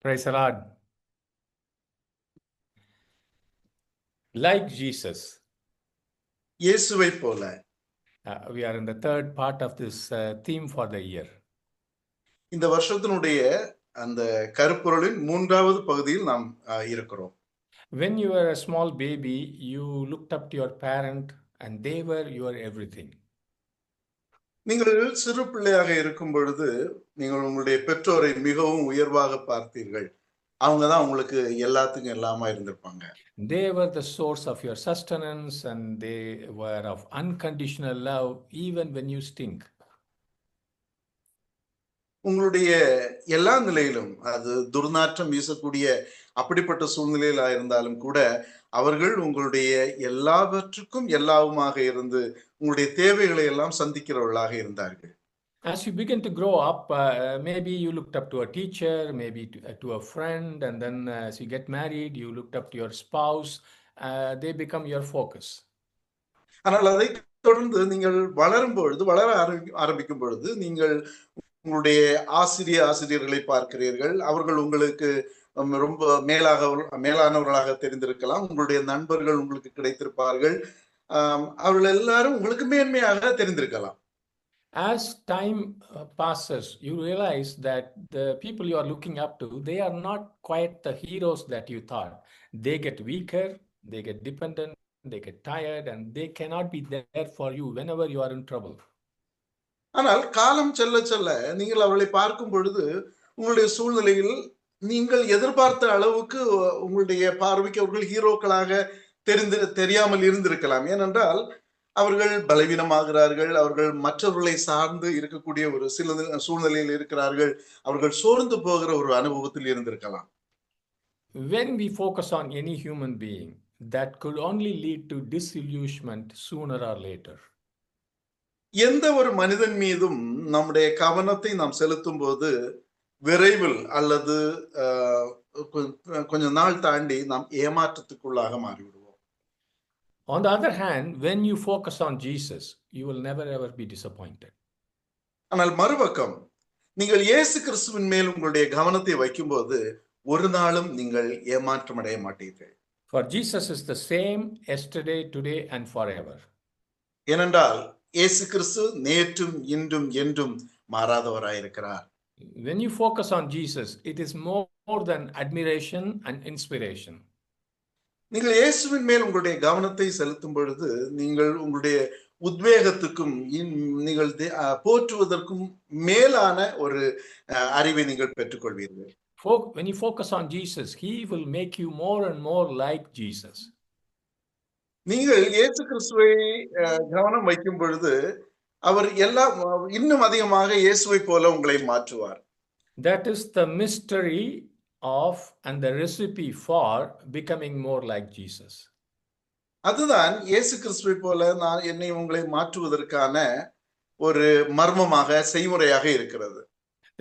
Praise the Lord. Like Jesus, இயேசுவை போல. we are in the third part of this theme for the year. இந்த வருஷத்தினுடைய அந்த கருப்பொருளின் மூன்றாவது பகுதியில் நாம் இருக்கிறோம். When you were a small baby, you looked up to your parent and they were your everything. நீங்கள் சிறு பிள்ளையாக இருக்கும் பொழுது நீங்கள் உங்களுடைய பெற்றோரை மிகவும் உயர்வாக பார்த்தீர்கள். அவங்க தான் உங்களுக்கு எல்லாத்துக்கும் எல்லாமா இருந்திருப்பாங்க. They were the source of your sustenance and they were of unconditional love even when you stink. உங்களுடைய எல்லா நிலையிலும், அது துர்நாற்றம் வீசக்கூடிய அப்படிப்பட்ட சூழ்நிலையில இருந்தாலும் கூட அவர்கள் உங்களுடைய எல்லாவற்றுக்கும் எல்லாவுமாக இருந்து உங்களுடைய தேவைகளை எல்லாம் சந்திக்கிறவர்களாக இருந்தார்கள். As you begin to grow up, maybe you looked up to a teacher, maybe to a friend, and then as you get married, you looked up to your spouse. They become your focus. ஆனால் அதை தொடர்ந்து நீங்கள் வளர ஆரம்பிக்கும் பொழுது நீங்கள் உங்களுடைய ஆசிரியர்களை பார்க்கிறீர்கள். அவர்கள் உங்களுக்கு ரொம்ப மேலானவர்களாக தெரிந்திருக்கலாம். உங்களுடைய நண்பர்கள் உங்களுக்கு கிடைத்திருப்பார்கள். அவர்கள் எல்லாரும் உங்களுக்கு மேன்மையாக தெரிந்திருக்கலாம். As time passes, you realize that the people you are looking up to, they are not quite the heroes that you thought. They get weaker, they get dependent, they get tired, and they cannot be there for you whenever you are in trouble. ஆனால் காலம் செல்ல செல்ல நீங்கள் அவளை பார்க்கும் பொழுது உங்களுடைய சூழ்நிலையில் நீங்கள் எதிர்பார்த்த அளவுக்கு உங்களுடைய பார்வைக்கு அவர்கள் ஹீரோக்களாக தெரியாமல் இருந்திருக்கலாம். ஏனென்றால் அவர்கள் பலவீனமாகிறார்கள், அவர்கள் மற்றவர்களை சார்ந்து இருக்கக்கூடிய ஒரு சில சூழ்நிலையில் இருக்கிறார்கள், அவர்கள் சோர்ந்து போகிற ஒரு அனுபவத்தில் இருந்திருக்கலாம். When we focus on any human being, that could only lead to disillusionment sooner or later. எந்த ஒரு மனிதன் மீதும் நம்முடைய கவனத்தை நாம் செலுத்தும் போது விரைவில் அல்லது கொஞ்ச நாள் தாண்டி நாம் ஏமாற்றத்துக்குள்ளாக மாறிவிடுவோம். On the other hand, when you focus on Jesus, you will never ever be disappointed. ஆனால் மறுபக்கம் நீங்கள் இயேசு கிறிஸ்துவின் மேல் உங்களுடைய கவனத்தை வைக்கும்போது ஒரு நாளும் நீங்கள் ஏமாற்றம் அடைய மாட்டீர்கள். For Jesus is the same yesterday, today and forever. ஏனென்றால் இயேசு கிறிஸ்து நேற்றும் இன்றும் என்றும் மாறாதவராயிருக்கிறார். When you focus on Jesus, it is more than admiration and inspiration. நீங்கள் இயேசுவின் மேல் உங்களுடைய கவனத்தை செலுத்தும் பொழுது நீங்கள் உங்களுடைய உத்வேகத்துக்கும் நீங்கள் போற்றுவதற்கும் மேலான ஒரு அறிவை நீங்கள் பெற்றுக்கொள்வீர்கள். When you focus on Jesus, he will make you more and more like Jesus. நீங்கள் இயேசு கிறிஸ்துவை கவனம் வைக்கும் பொழுது அவர் இன்னும் அதிகமாக இயேசுவை போல உங்களை மாற்றுவார். That is the mystery of and the recipe for becoming more like Jesus. அதுதான் இயேசு கிறிஸ்துவை போல என்னை உங்களை மாற்றுவதற்கான ஒரு மர்மமாக செய்முறையாக இருக்கிறது.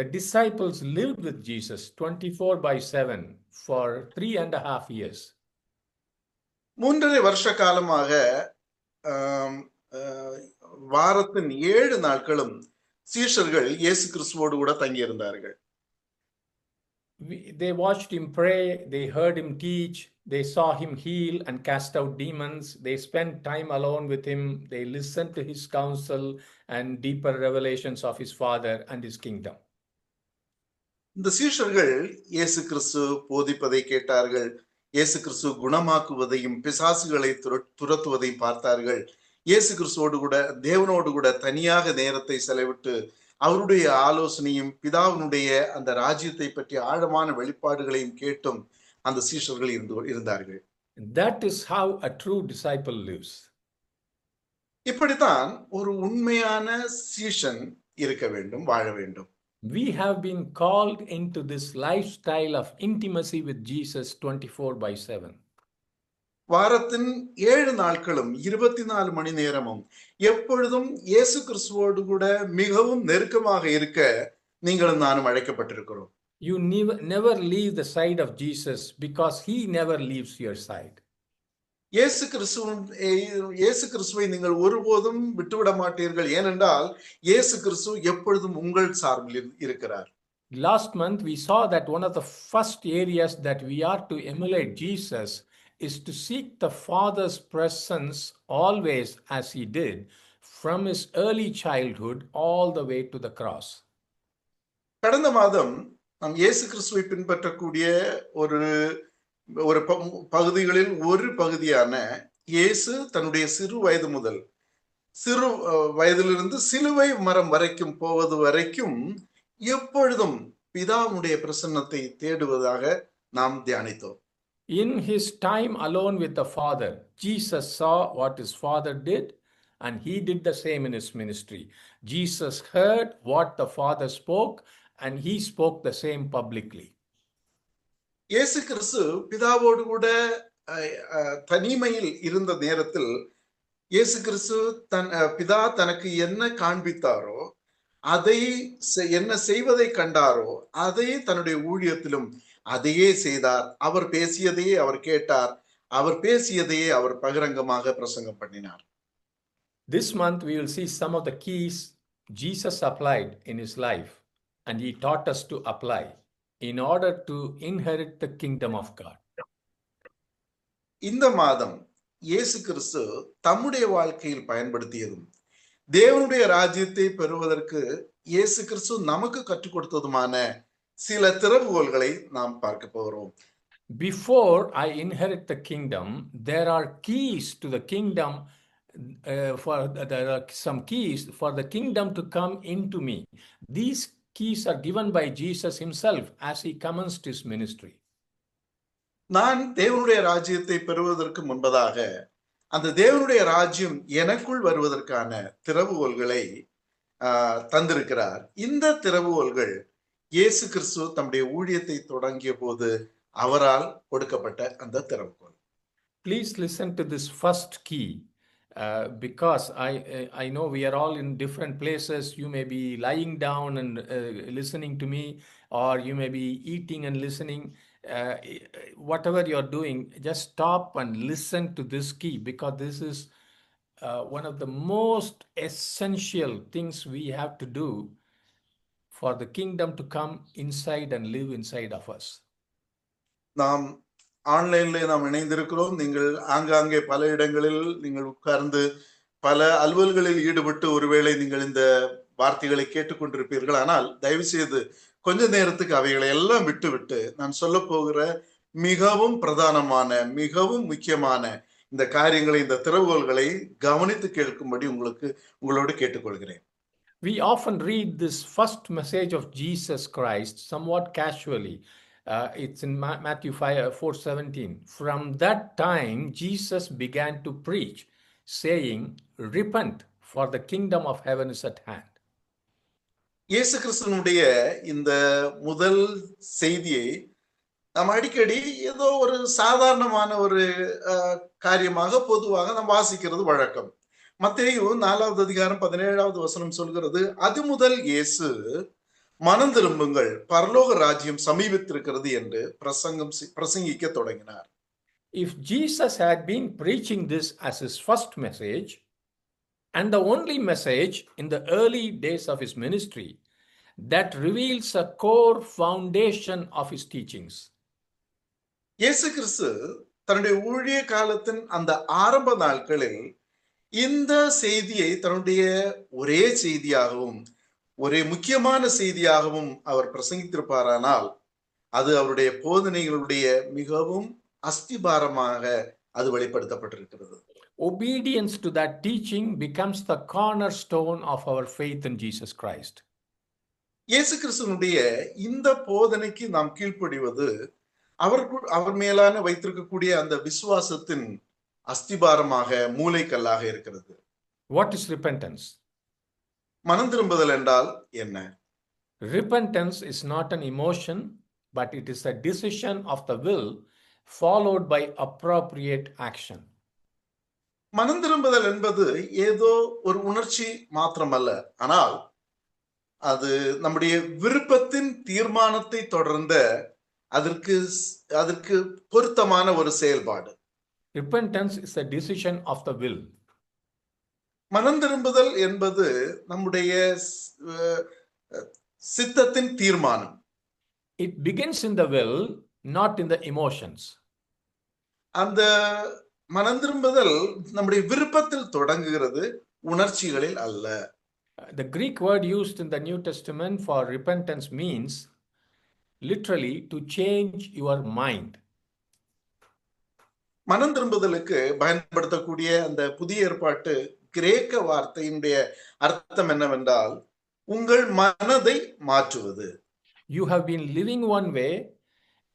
The disciples lived with Jesus 24/7 for 3.5 years. 3.5 வருஷ காலமாக வாரத்தின் 7 நாட்களும் சீஷர்கள் இயேசு கிறிஸ்துவோடு கூட தங்கி இருந்தார்கள். They watched him pray, they heard him teach, they saw him heal and cast out demons, they spent time alone with him, they listened to his counsel and deeper revelations of his Father and his kingdom. இந்த சீஷர்கள் இயேசு கிறிஸ்து போதிப்பதை கேட்டார்கள், இயேசு கிறிஸ்து குணமாக்குவதையும் பிசாசுகளை துரத்துவதையும் பார்த்தார்கள். இயேசு கிறிஸ்துவோடு கூட தேவனோடு கூட தனியாக நேரத்தை செலவிட்டு அவருடைய ஆலோசனையும் பிதாவினுடைய அந்த ராஜ்யத்தை பற்றி ஆழமான வெளிப்பாடுகளையும் கேட்டும் அந்த சீஷர்கள் இருந்தார்கள். That is how a true disciple lives. இப்படித்தான் ஒரு உண்மையான சீஷன் இருக்க வேண்டும், வாழ வேண்டும். We have been called into this lifestyle of intimacy with Jesus 24/7. வாரத்தின் 7 நாட்களும் 24 மணி நேரமும் எப்பொழுதும் இயேசு கிறிஸ்துவோடு கூட மிகவும் நெருக்கமாக இருக்க நீங்களும் நானும் அழைக்கப்பட்டிருக்கிறோம். You never leave the side of Jesus because he never leaves your side. இயேசு கிறிஸ்துவை நீங்கள் ஒருபோதும் விட்டுவிட மாட்டீர்கள். ஏனென்றால் இயேசு கிறிஸ்து எப்பொழுதும் உங்கள் சார்பில் இருக்கிறார். Last month, we saw that one of the first areas that we are to emulate Jesus is to seek the Father's presence always as he did from his early childhood all the way to the cross. கடந்த மாதம் நாம் இயேசு கிறிஸ்துவை பின்பற்றக்கூடிய ஒரு ஒரு பகுதிகளில் ஒரு பகுதியான இயேசு தன்னுடைய சிறு வயது முதல் சிறு வயதிலிருந்து சிலுவை மரம் வரைக்கும் போவது வரைக்கும் எப்பொழுதும் பிதாவுடைய பிரசன்னத்தை தேடுவதாக நாம் தியானித்தோம். In his time alone with the Father, Jesus saw what his Father did, and he did the same in his ministry. Jesus heard what the Father spoke, and he spoke the same publicly. இயேசு கிறிஸ்து பிதாவோடு கூட தனிமையில் இருந்த நேரத்தில் இயேசு கிறிஸ்து பிதா தனக்கு என்ன காண்பித்தாரோ, அதை என்ன செய்வதை கண்டாரோ, அதை தன்னுடைய ஊழியத்திலும் அதையே செய்தார். அவர் பேசியதையே அவர் கேட்டார். அவர் பேசியதையே அவர் பகிரங்கமாக பிரசங்கம் பண்ணினார். This month we will see some of the keys Jesus applied in his life, and he taught us to apply in order to inherit the kingdom of God. இந்த மாதம் இயேசு கிறிஸ்து தம்முடைய வாழ்க்கையில் பயன்படுத்தியதும் தேவனுடைய ராஜ்யத்தை பெறுவதற்கு இயேசு கிறிஸ்து நமக்கு கற்றுக் கொடுத்ததுமான சில திறவுகோல்களை நாம் பார்க்க போகிறோம். Before I inherit the kingdom, there are keys to the kingdom. There are some keys for the kingdom to come into me. These keys are given by Jesus himself as he commenced his ministry. நான் தேவனுடைய ராஜ்யத்தை பெறுவதற்கு முன்பதாக அந்த தேவனுடைய ராஜ்யம் எனக்குள் வருவதற்கான திறவுகோல்களை தந்திருக்கிறார். இந்த திறவுகோல்கள் இயேசு கிறிஸ்து தம்முடைய ஊழியத்தை தொடங்கிய போது அவரால் கொடுக்கப்பட்ட அந்த திறவுகோல். Please listen to this first key. Because I know we are all in different places. You may be lying down and listening to me, or you may be eating and listening. Whatever you're doing, just stop and listen to this key, because this is one of the most essential things we have to do for the kingdom to come inside and live inside of us. நாம் ஆன்லைன்ல நாம் இணைந்திருக்கிறோம். நீங்கள் ஆங்காங்கே பல இடங்களில் நீங்கள் உட்கார்ந்து பல அலுவல்களில் ஈடுபட்டு ஒருவேளை நீங்கள் இந்த வார்த்தைகளை கேட்டுக்கொண்டிருப்பீர்கள். ஆனால் தயவு செய்து கொஞ்ச நேரத்துக்கு அவைகளை எல்லாம் விட்டு நான் சொல்ல போகிற மிகவும் பிரதானமான மிகவும் முக்கியமான இந்த காரியங்களை, இந்த திறவுகோல்களை கவனித்து கேட்கும்படி உங்களோடு கேட்டுக்கொள்கிறேன். We often read this first message of Jesus Christ somewhat casually. It's in Matthew 4:17. From that time, Jesus began to preach, saying, "Repent, for the kingdom of heaven is at hand." இயேசு கிறிஸ்துவினுடைய இந்த முதல் செய்தியை நாம் அடிக்கடி ஏதோ ஒரு சாதாரணமான ஒரு காரியமாக பொதுவாக நாம் வாசிக்கிறது வழக்கம். மத்தேயு 4வது அதிகாரம் 17வது வசனம் சொல்கிறது, அது முதல் இயேசு மனம் திரும்புங்கள், பரலோக ராஜ்யம் சமீபித்திருக்கிறது என்று பிரசங்கிக்க தொடங்கினார். If Jesus had been preaching this as his first message and the only message in the early days of his ministry, that reveals a core foundation of his teachings. இயேசு கிறிஸ்து தன்னுடைய ஊழிய காலத்தின் அந்த ஆரம்ப நாட்களில் இந்த செய்தியை தன்னுடைய ஒரே செய்தியாகவும் ஒரே முக்கியமான செய்தியாகவும் அவர் பிரசங்கித்திருப்பாரானால் அது அவருடைய போதனைகளுடைய மிகவும் அஸ்திபாரமாக அது வெளிப்படுத்தப்பட்டிருக்கிறது. Obedience to that teaching becomes the cornerstone of our faith in Jesus Christ. இயேசு கிறிஸ்துவினுடைய இந்த போதனைக்கு நாம் கீழ்ப்படிவது அவர் மேலான வைத்திருக்கக்கூடிய அந்த விசுவாசத்தின் அஸ்திபாரமாக மூலைக்கல்லாக இருக்கிறது. What is repentance? மனம் திரும்புதல் என்றால் என்ன? Repentance is not an emotion, but it is a decision of the will followed by appropriate action. மனம் திரும்புதல் என்பது ஏதோ ஒரு உணர்ச்சி மாத்திரமல்ல, ஆனால் அது நம்முடைய விருப்பத்தின் தீர்மானத்தை தொடர்ந்த அதற்கு பொருத்தமான ஒரு செயல்பாடு. Repentance is a decision of the will. மனம் திரும்புதல் என்பது நம்முடைய சித்தத்தின் தீர்மானம். It begins in the will, not in the emotions. அந்த மனம் திரும்புதல் நம்முடைய விருப்பத்தில் தொடங்குகிறது, உணர்ச்சிகளில் அல்ல. The Greek word used in the New Testament for repentance means literally to change your mind. மனம் திரும்புதலுக்கு பயன்படுத்தக்கூடிய அந்த புதிய ஏற்பாட்டு கிரேக்க வார்த்தையினுடைய அர்த்தம் என்னவென்றால், உங்கள் மனதை மாற்றுவது. You have been living one way,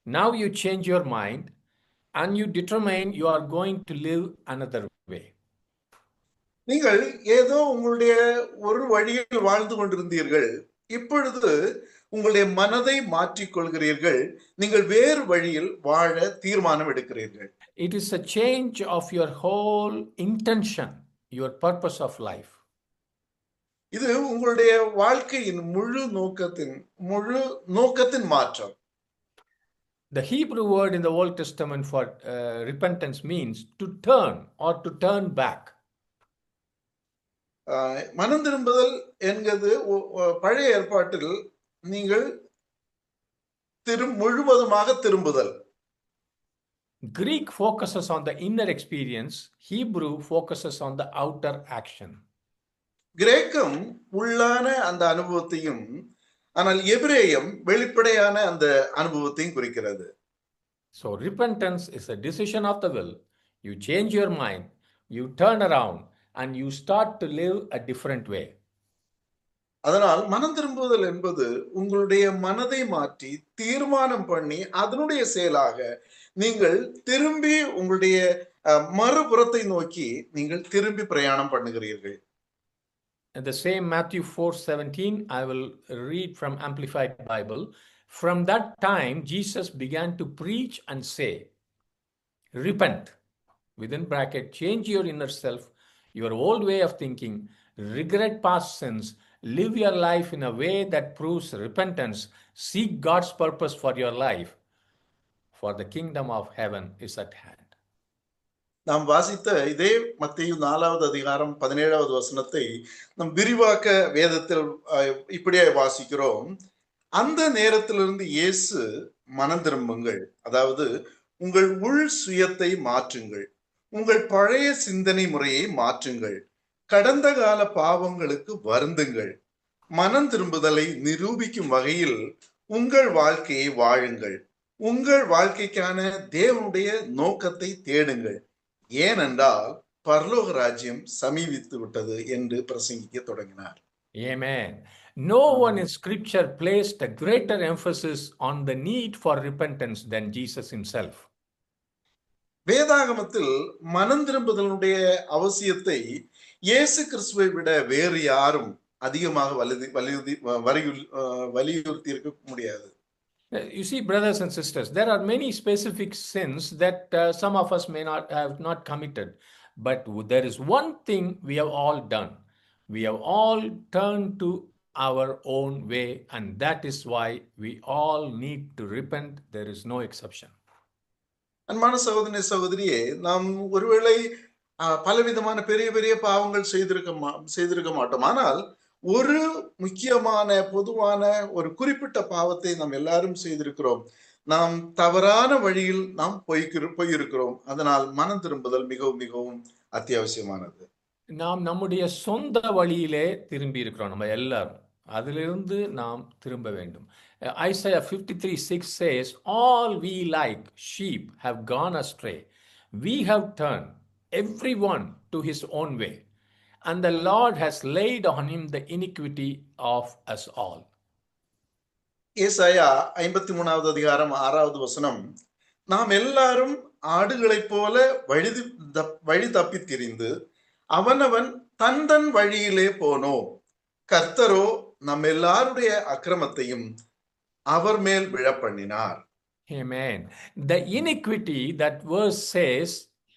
now you change your mind and you determine you are going to live another way. நீங்கள் ஏதோ உங்களுடைய ஒரு வழியில் வாழ்ந்து கொண்டிருந்தீர்கள், இப்பொழுது உங்களுடைய மனதை மாற்றிக் கொள்கிறீர்கள், நீங்கள் வேறு வழியில் வாழ தீர்மானம் எடுக்கிறீர்கள். It is a change of your whole intention, your purpose of life. இது உங்களுடைய வாழ்க்கையின் முழு நோக்கத்தின் மாற்றம். The Hebrew word in the Old Testament for repentance means to turn or to turn back. மனம் திரும்புதல் என்கிறது பழைய ஏற்பாட்டில் நீங்கள் முழுவதுமாக திரும்புதல். Greek focuses on the inner experience, Hebrew focuses on the outer action. கிரேக்கம் உள்ளான அந்த அனுபவத்தையும், ஆனால் எபிரேயம் வெளிப்படையான அந்த அனுபவத்தையும் குறிக்கிறது. So repentance is a decision of the will. You change your mind, you turn around and you start to live a different way. அதனால் மனம் திரும்புதல் என்பது உங்களுடைய மனதை மாற்றி தீர்மானம் பண்ணி அதனுடைய செயலாக நீங்கள் திரும்பி உங்களுடைய மறுபுறத்தை நோக்கி நீங்கள் திரும்பி பிரயாணம் பண்ணுகிறீர்கள். And the same Matthew 4:17, I will read from Amplified Bible. From that time, Jesus began to preach and say, repent, within bracket, change your inner self, your old way of thinking, regret past sins, live your life in a way that proves repentance, seek God's purpose for your life, for the kingdom of heaven is at hand. நாம் வாசித்த இதே மத்தேயு 4வது அதிகாரம் 17வது வசனத்தை நம் விரிவாக்க வேதத்தில் இப்படியே வாசிக்கிறோம். அந்த நேரத்திலிருந்து இயேசு மனம் திரும்புங்கள், அதாவது உங்கள் உள் சுயத்தை மாற்றுங்கள், உங்கள் பழைய சிந்தனை முறையை மாற்றுங்கள், கடந்த கால பாவங்களுக்கு வருந்துங்கள், மனம் திரும்புதலை நிரூபிக்கும் வகையில் உங்கள் வாழ்க்கையை வாழுங்கள், உங்கள் வாழ்க்கைக்கான தேவனுடைய நோக்கத்தை தேடுங்கள், ஏனென்றால் பரலோக ராஜ்யம் சமீபித்து விட்டது என்று பிரசங்கிக்க தொடங்கினார். Amen. No one in scripture placed a greater emphasis on the need for repentance than Jesus himself. வேதாகமத்தில் மனம் திரும்புதலுடைய அவசியத்தை இயேசு கிறிஸ்துவை விட வேறு யாரும் அதிகமாக வலியுறுத்தி இருக்க முடியாது. You see, brothers and sisters, there are many specific sins that some of us may not have committed, but there is one thing we have all done. We have all turned to our own way, and that is why we all need to repent. There is no exception. அன்பான சகோதரனே சகோதரியே, நாம் ஒருவேளை பலவிதமான பெரிய பெரிய பாவங்கள் செய்திருக்க மாட்டோம், ஆனால் ஒரு முக்கியமான பொதுவான ஒரு குறிப்பிட்ட பாவத்தை நாம் எல்லாரும் செய்திருக்கிறோம். நாம் தவறான வழியில் நாம் போயிருக்கிறோம். அதனால் மனம் திரும்புதல் மிகவும் மிகவும் அத்தியாவசியமானது. நாம் நம்முடைய சொந்த வழியிலே திரும்பி இருக்கிறோம். நம்ம எல்லாரும் அதிலிருந்து நாம் திரும்ப வேண்டும். Isaiah 53:6 says, all we like sheep have gone astray. We have turned everyone to his own way. And the Lord has laid on him the iniquity of us all. ஏசாயா 53வது அதிகாரம் 6வது வசனம், நாம் எல்லாரும் ஆடுகளைப் போல வழி தப்பி திரிந்து அவனவன் தன் வழியிலே போனோம், கர்த்தரோ நம் எல்லாருடைய அக்கிரமத்தையும் அவர் மேல் விழப்பண்ணினார். Amen. The iniquity, that verse says,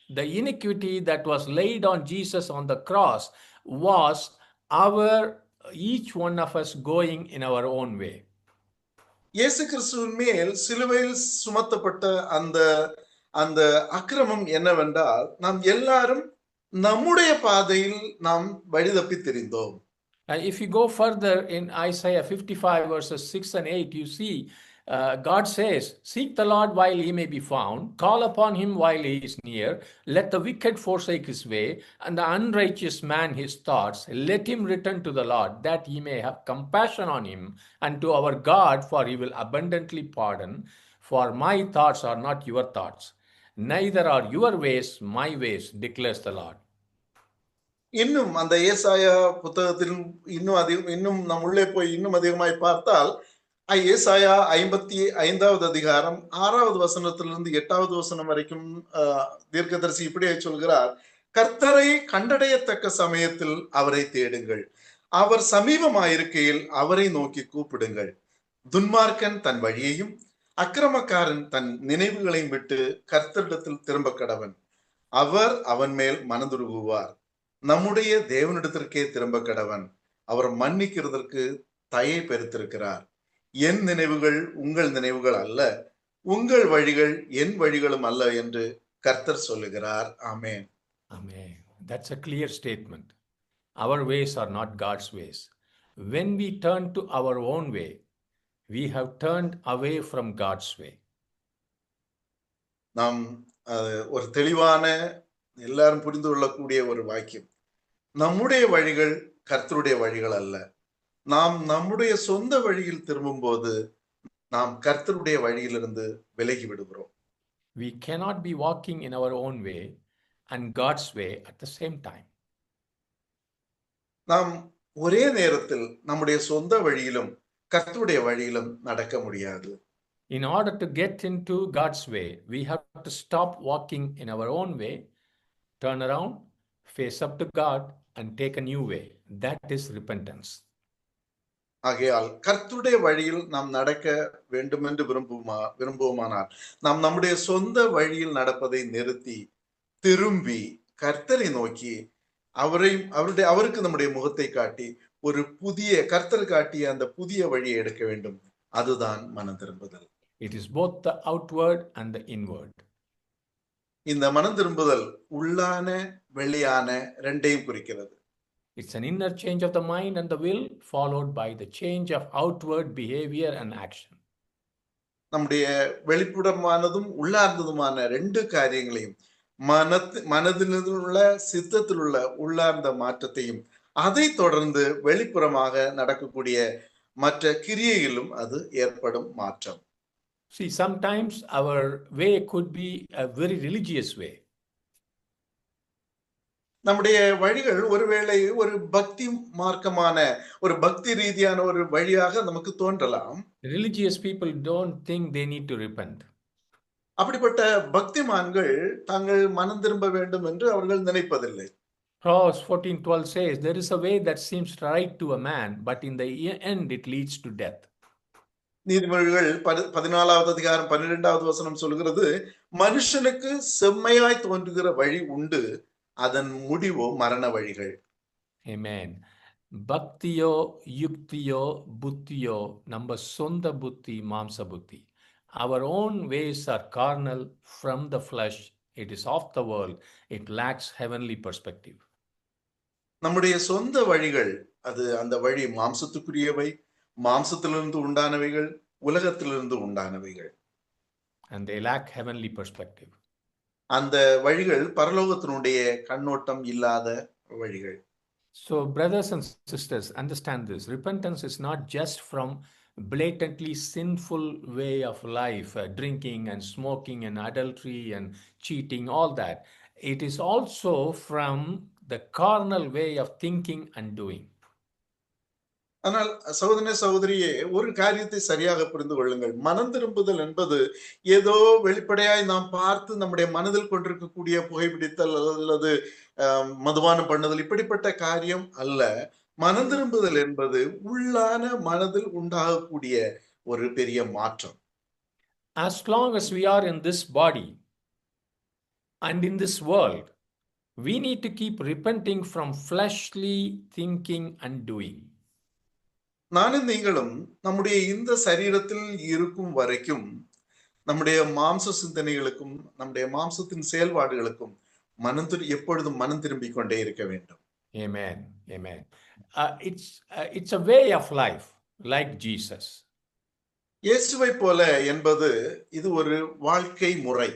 the iniquity that was laid on Jesus on the cross was each one of us going in our own way. இயேசு கிறிஸ்துவின் மேல் சிலுவையில் சுமத்தப்பட்ட அந்த அக்கிரமம் என்னவென்றால், நாம் எல்லாரும் நம்முடைய பாதையில் நாம் வழி தப்பி திரிந்தோம். If you go further in Isaiah 55 verses 6 and 8, you see God says, seek the Lord while he may be found, call upon him while he is near, let the wicked forsake his way, and the unrighteous man his thoughts, let him return to the Lord, that he may have compassion on him, and to our God, for he will abundantly pardon. For my thoughts are not your thoughts, neither are your ways my ways, declares the Lord. இன்னும் அந்த ஏசாயா புத்தகத்தில் இன்னும் நம் உள்ளே போய் இன்னும் அதிகமாய் பார்த்தால் ஏசாயா 55வது அதிகாரம் 6வது வசனத்திலிருந்து 8வது வசனம் வரைக்கும் தீர்க்கதரிசி இப்படியே சொல்கிறார், கர்த்தரை கண்டடையத்தக்க சமயத்தில் அவரை தேடுங்கள், அவர் சமீபமாயிருக்கையில் அவரை நோக்கி கூப்பிடுங்கள். துன்மார்க்கன் தன் வழியையும் அக்கிரமக்காரன் தன் நினைவுகளையும் விட்டு கர்த்தரிடத்தில் திரும்ப கடவன், அவர் அவன் மேல் மனதுருகுவார். நம்முடைய தேவனிடத்திற்கே திரும்ப கடவன், அவர் மன்னிக்கிறதற்கு தயை பெருத்திருக்கிறார். என் நினைவுகள் உங்கள் நினைவுகள் அல்ல, உங்கள் வழிகள் என் வழிகளும் அல்ல என்று கர்த்தர் சொல்லுகிறார். ஆமென். Amen. That's a clear statement. Our ways are not God's ways. When we turn to our own way, we have turned away from God's way. நாம் ஒரு தெளிவான எல்லாரும் புரிந்து கொள்ளக்கூடிய ஒரு வாக்கியம், நம்முடைய வழிகள் கர்த்தருடைய வழிகள் அல்ல. நாம் நம்முடைய சொந்த வழியில் திரும்பும் போது நாம் கர்த்தருடைய வழியிலிருந்து விலகி விடுகிறோம். We cannot be walking in our own way and God's way at the same time. நாம் ஒரே நேரத்தில் நம்முடைய சொந்த வழியிலும் கர்த்தருடைய வழியிலும் நடக்க முடியாது. In order to get into God's way, we have to stop walking in our own way, turn around, face up to God, and take a new way. That is repentance. ஆகையால் கர்த்தருடைய வழியில் நாம் நடக்க வேண்டும் என்று விரும்புவோமானால் நாம் நம்முடைய சொந்த வழியில் நடப்பதை நிறுத்தி திரும்பி கர்த்தரை நோக்கி அவருக்கு நம்முடைய முகத்தை காட்டி ஒரு புதிய கர்த்தர் காட்டிய அந்த புதிய வழியை எடுக்க வேண்டும். அதுதான் மனம் திரும்புதல். It is both the outward and the inward. இந்த மனம் திரும்புதல் உள்ளான வெளியான ரெண்டையும் குறிக்கிறது. It's an inner change of the mind and the will, followed by the change of outward behavior and action. நம்முடைய வெளிப்புறமானதும் உள்ளார்ந்ததுமான ரெண்டு காரியங்களையும் மனதிலுள்ள சித்தத்திலுள்ள உள்ளார்ந்த மாற்றத்தையும் அதை தொடர்ந்து வெளிப்புறமாக நடக்கக்கூடிய மற்ற கிரியையிலும் அது ஏற்படும் மாற்றம். See, sometimes our way could be a very religious way. நம்முடைய வழிகள் ஒருவேளை ஒரு பக்தி மார்க்கமான ஒரு பக்தி ரீதியான ஒரு வழியாக நமக்கு தோன்றலாம். Religious people don't think they need to repent. அப்படிப்பட்ட பக்திமான்கள் தாங்கள் மனம் திரும்ப வேண்டும் என்று அவர்கள் நினைப்பதில்லை. Proverbs 14:12 says, there is a way that seems right to a man, but in the end it leads to death. நீதிமொழிகள் 14வது அதிகாரம் 12வது வசனம் சொல்கிறது, மனுஷனுக்கு செம்மையாய் தோன்றுகிற வழி உண்டு, அதன் முடிவோ மரண வழிகள். Amen. பக்தியோ யுக்தியோ புத்தியோ நம்ம சொந்த புத்தி மாம்ச புத்தி. Our own ways are carnal, from the flesh, it is of the world, it lacks heavenly perspective. நம்முடைய சொந்த வழிகள் அது அந்த வழி மாம்சத்துக்குரியவை, மாம்சத்திலிருந்து உண்டானவைகள், உலகத்திலிருந்து உண்டானவைகள். And they lack heavenly perspective. அந்த வழிகள் பரலோகத்தினுடைய கண்ணோட்டம் இல்லாத வழிகள். So brothers and sisters, understand this. Repentance is not just from blatantly sinful way of life, drinking and smoking and adultery and cheating, all that. It is also from the carnal way of thinking and doing. ஆனால் சகோதரனே சகோதரியே, ஒரு காரியத்தை சரியாக புரிந்து கொள்ளுங்கள். மனம் திரும்புதல் என்பது ஏதோ வெளிப்படையாய் நாம் பார்த்து நம்முடைய மனதில் கொண்டிருக்கக்கூடிய புகைப்பிடித்தல் அல்லது மதுபானம் பண்ணுதல் இப்படிப்பட்ட காரியம் அல்ல. மனம் திரும்புதல் என்பது உள்ளான மனதில் உண்டாகக்கூடிய ஒரு பெரிய மாற்றம். As long as we are in this body and in this world, we need to keep repenting from fleshly thinking and doing. நானும் நீங்களும் நம்முடைய இந்த சரீரத்தில் இருக்கும் வரைக்கும் நம்முடைய மாம்ச சிந்தனைகளுக்கும் நம்முடைய மாம்சத்தின் செயல்பாடுகளுக்கும் எப்பொழுதும் மனம் திரும்பிக் கொண்டே இருக்க வேண்டும். Amen. Amen. It's a way of life like Jesus. இயேசுவை போல என்பது இது ஒரு வாழ்க்கை முறை.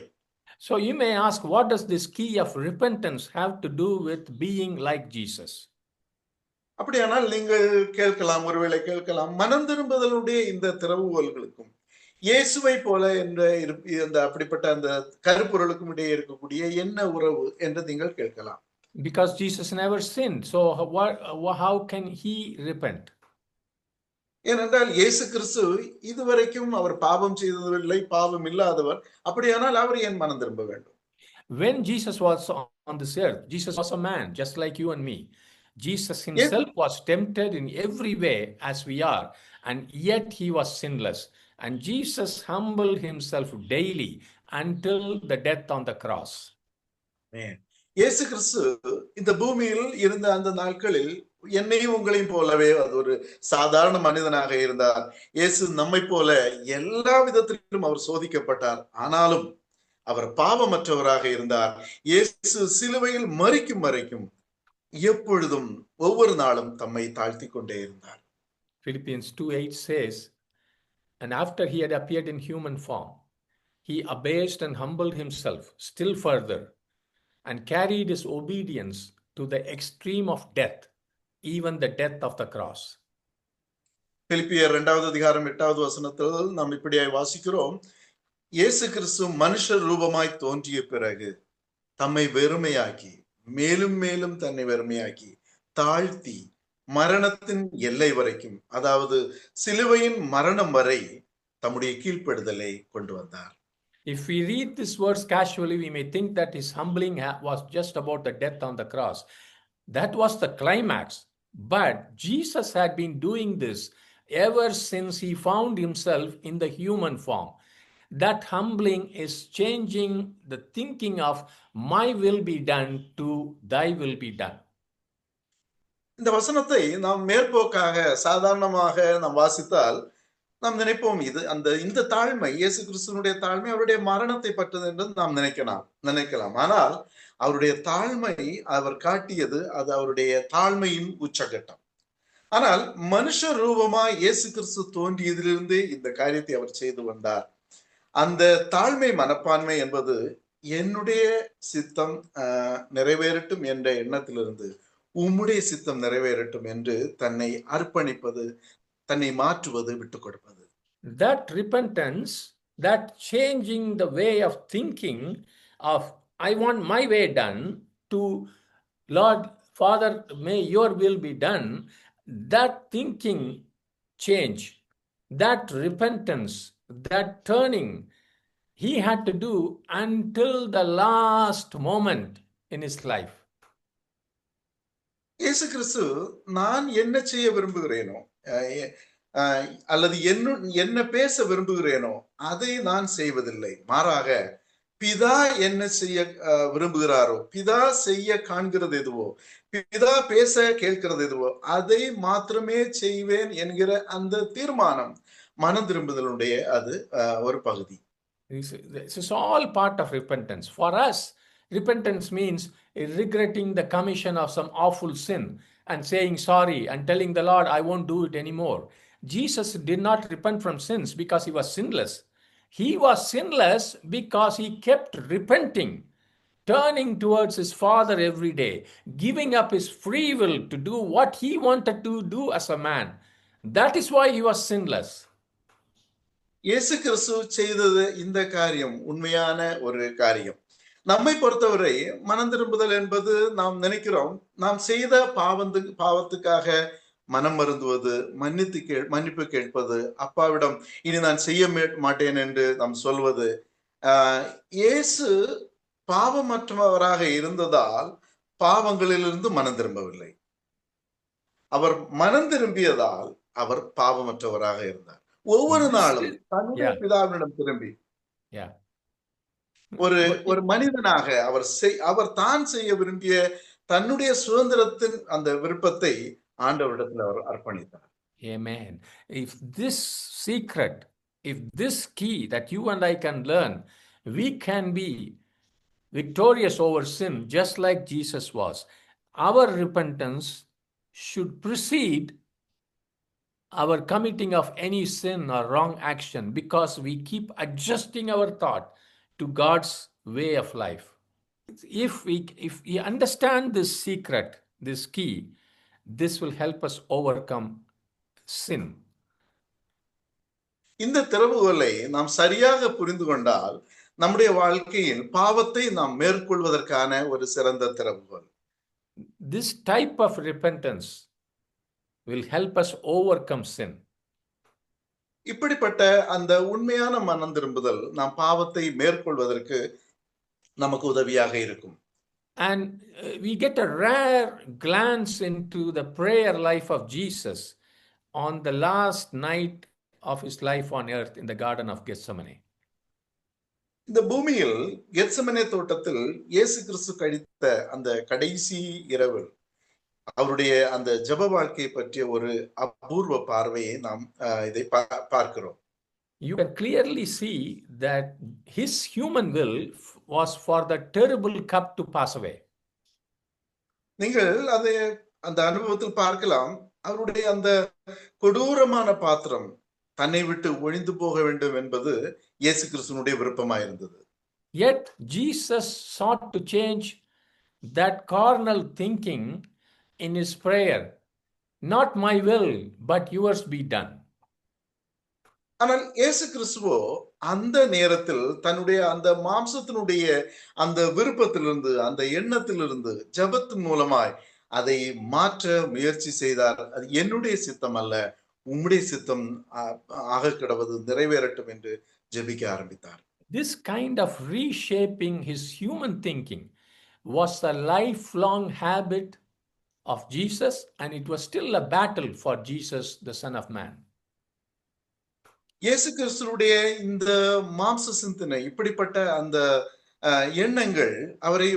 So you may ask, what does this key of repentance have to do with being like Jesus? அப்படியானால் நீங்கள் கேட்கலாம், ஒருவேளை கேட்கலாம், மனம் திரும்புதலுடைய இந்த திறவுகோல்களுக்கும் இயேசுவை போல என்ற இந்த அப்படிப்பட்ட அந்த கருப்பொருளுக்கும் இடையே இருக்கக்கூடிய என்ன உறவு என்று நீங்கள் கேட்கலாம். Because Jesus never sinned, so how can he repent? ஏனென்றால் இயேசு கிறிஸ்து இதுவரைக்கும் அவர் பாவம் செய்ததில்லை, பாவம் இல்லாதவர். அப்படியானால் அவர் ஏன் மனம் திரும்ப வேண்டும்? When Jesus was on this earth, Jesus was a man just like you and me. Jesus himself was tempted in every way as we are, and yet he was sinless. And Jesus humbled himself daily until the death on the cross. இயேசு கிறிஸ்து இந்த பூமியில் இருந்த அந்த நாட்களில் என்னையும் உங்களையும் போலவே அது ஒரு சாதாரண மனிதனாக இருந்தார். இயேசு நம்மை போல எல்லா விதத்திலும் அவர் சோதிக்கப்பட்டார். ஆனாலும் அவர் பாவமற்றவராக இருந்தார். இயேசு சிலுவையில் மரிக்கும் வரைக்கும் எப்பொழுதும் ஒவ்வொரு நாளும் தம்மை தாழ்த்தி கொண்டே இருந்தார். Philippians 2:8 says, and after he had appeared in human form, he abased and humbled himself still further and carried his obedience to the extreme of death, even the death of the cross. பிலிப்பியர் 2வது அதிகாரம் 8வது வசனத்தில் நாம் இப்படியாய் வாசிக்கிறோம், இயேசு கிறிஸ்து மனுஷர் ரூபமாய் தோன்றிய பிறகு தம்மை வெறுமையாக்கி, மேலும் மேலும் தன்னை வெறுமையாக்கி, தாழ்த்தி மரணத்தின் எல்லை வரைக்கும், அதாவது சிலுவையின் மரணம் வரை தம்முடைய கீழ்ப்படுதலை கொண்டு வந்தார். If we read this verse casually, we may think that his humbling was just about the death on the cross. That was the climax. But Jesus had been doing this ever since he found himself in the human form. That humbling is changing the thinking of my will be done to thy will be done. இந்த வசனத்தை நாம் மேற்போக்காக சாதாரணமாக நாம் வாசித்தால் நாம் நினைப்போம், இது இந்த தாழ்மை, இயேசு கிறிஸ்துவனுடைய தாழ்மை அவருடைய மரணத்தை பற்றது என்று நாம் நினைக்கலாம். ஆனால் அவருடைய தாழ்மை அவர் காட்டியது அது அவருடைய தாழ்மையின் உச்சகட்டம். ஆனால் மனுஷ ரூபமாய் இயேசு கிறிஸ்து தோன்றியதிலிருந்தே இந்த காரியத்தை அவர் செய்து வந்தார். அந்த தாழ்மை மனப்பான்மை என்பது என்னுடைய சித்தம் நிறைவேறட்டும் என்ற எண்ணத்திலிருந்து உம்முடைய சித்தம் நிறைவேறட்டும் என்று தன்னை அர்ப்பணிப்பது, தன்னை மாற்றுவது, விட்டுக் கொடுப்பது. That repentance, that changing the way of thinking of I want my way done to Lord Father, may your will be done, that thinking change, that repentance, that turning, he had to do until the last moment in his life. இயேசு கிறிஸ்து நான் என்ன செய்ய விரும்புகிறேனோ அல்லது என்ன பேச விரும்புகிறேனோ அதை நான் செய்வதில்லை. மாறாக பிதா என்ன செய்ய விரும்புகிறாரோ, பிதா செய்ய காண்கிறது எதுவோ, பிதா பேச கேட்கிறது எதுவோ அதை மாத்திரமே செய்வேன் என்கிற அந்த தீர்மானம் மனம் திரும்புதலுடைய அது ஒரு பகுதி. This is all part of repentance. For us, repentance means regretting the commission of some awful sin and saying sorry and telling the Lord, I won't do it anymore. Jesus did not repent from sins because he was sinless. He was sinless because he kept repenting, turning towards his Father every day, giving up his free will to do what he wanted to do as a man. That is why he was sinless. இயேசு கிறிஸ்து செய்தது இந்த காரியம் உண்மையான ஒரு காரியம். நம்மை பொறுத்தவரை மனம் திரும்புதல் என்பது நாம் நினைக்கிறோம், நாம் செய்த பாவத்துக்காக மனம் வருந்துவது, மன்னிப்பு கேட்பது, அப்பாவிடம் இனி நான் செய்ய மாட்டேன் என்று நாம் சொல்வது. இயேசு பாவமற்றவராக இருந்ததால் பாவங்களிலிருந்து மனம் திரும்பவில்லை. அவர் மனம் திரும்பியதால் அவர் பாவமற்றவராக இருந்தார். ஒவ்வொரு நாளும் தன்னுடைய பிதாவினிடம் திரும்பி ஒரு மனிதனாக அவர் தான் செய்ய விரும்பிய தன்னுடைய சுதந்திரத்தின் அந்த விருப்பத்தை ஆண்டவரிடத்தில் அவர் அர்ப்பணித்தார். Amen. If this secret, if this key that you and I can learn, we can be victorious over sin just like Jesus was. Our repentance should precede our committing of any sin or wrong action because we keep adjusting our thought to God's way of life. If we understand this secret, this key, this will help us overcome sin. இந்த திறவுகோலை நாம் சரியாக புரிந்து கொண்டால் நம்முடைய வாழ்க்கையில் பாவத்தை நாம் மேற்கொள்வதற்கான ஒரு சிறந்த திறவுகோல். This type of repentance will help us overcome sin. இப்படிப்பட்ட அந்த உண்மையான மனம் திரும்புதல் நாம் பாவத்தை மேற்கொள்வதற்கு நமக்கு உதவியாக இருக்கும். And we get a rare glance into the prayer life of Jesus on the last night of his life on earth in the Garden of Gethsemane. இந்த பூமியில் கெத்செமனே தோட்டத்தில் இயேசு கிறிஸ்து கழித்த அந்த கடைசி இரவு அவருடைய அந்த ஜெப வாழ்க்கை பற்றிய ஒரு அபூர்வ பார்வையை நாம் இதை பார்க்கிறோம். You can clearly see that his human will was for the terrible cup to pass away. நீங்கள் அதை அந்த அனுபவத்தில் பார்க்கலாம். அவருடைய அந்த கொடூரமான பாத்திரம் தன்னை விட்டு ஒழிந்து போக வேண்டும் என்பது இயேசு கிறிஸ்துவினுடைய விருப்பமாயிருந்தது. Yet Jesus sought to change that carnal thinking in his prayer. Not my will, but yours be done. ஆனால் இயேசு கிறிஸ்துவோ அந்த நேரத்தில் தன்னுடைய அந்த மாம்சத்தினுடைய அந்த விருப்பத்திலிருந்து அந்த எண்ணத்திலிருந்து ஜெபத்தின் மூலமாய் அதை மாற்ற முயற்சி செய்தார். அது என்னுடைய சித்தம் அல்ல, உம்முடைய சித்தம் ஆக கிடவது நிறைவேறட்டும் என்று ஜெபிக்க ஆரம்பித்தார். This kind of reshaping his human thinking was a lifelong habit of Jesus, and it was still a battle for Jesus, the Son of Man. இயேசு கிறிஸ்துவுடைய இந்த மாம்ச சிந்தனை, இப்படிப்பட்ட அந்த எண்ணங்கள் அவரை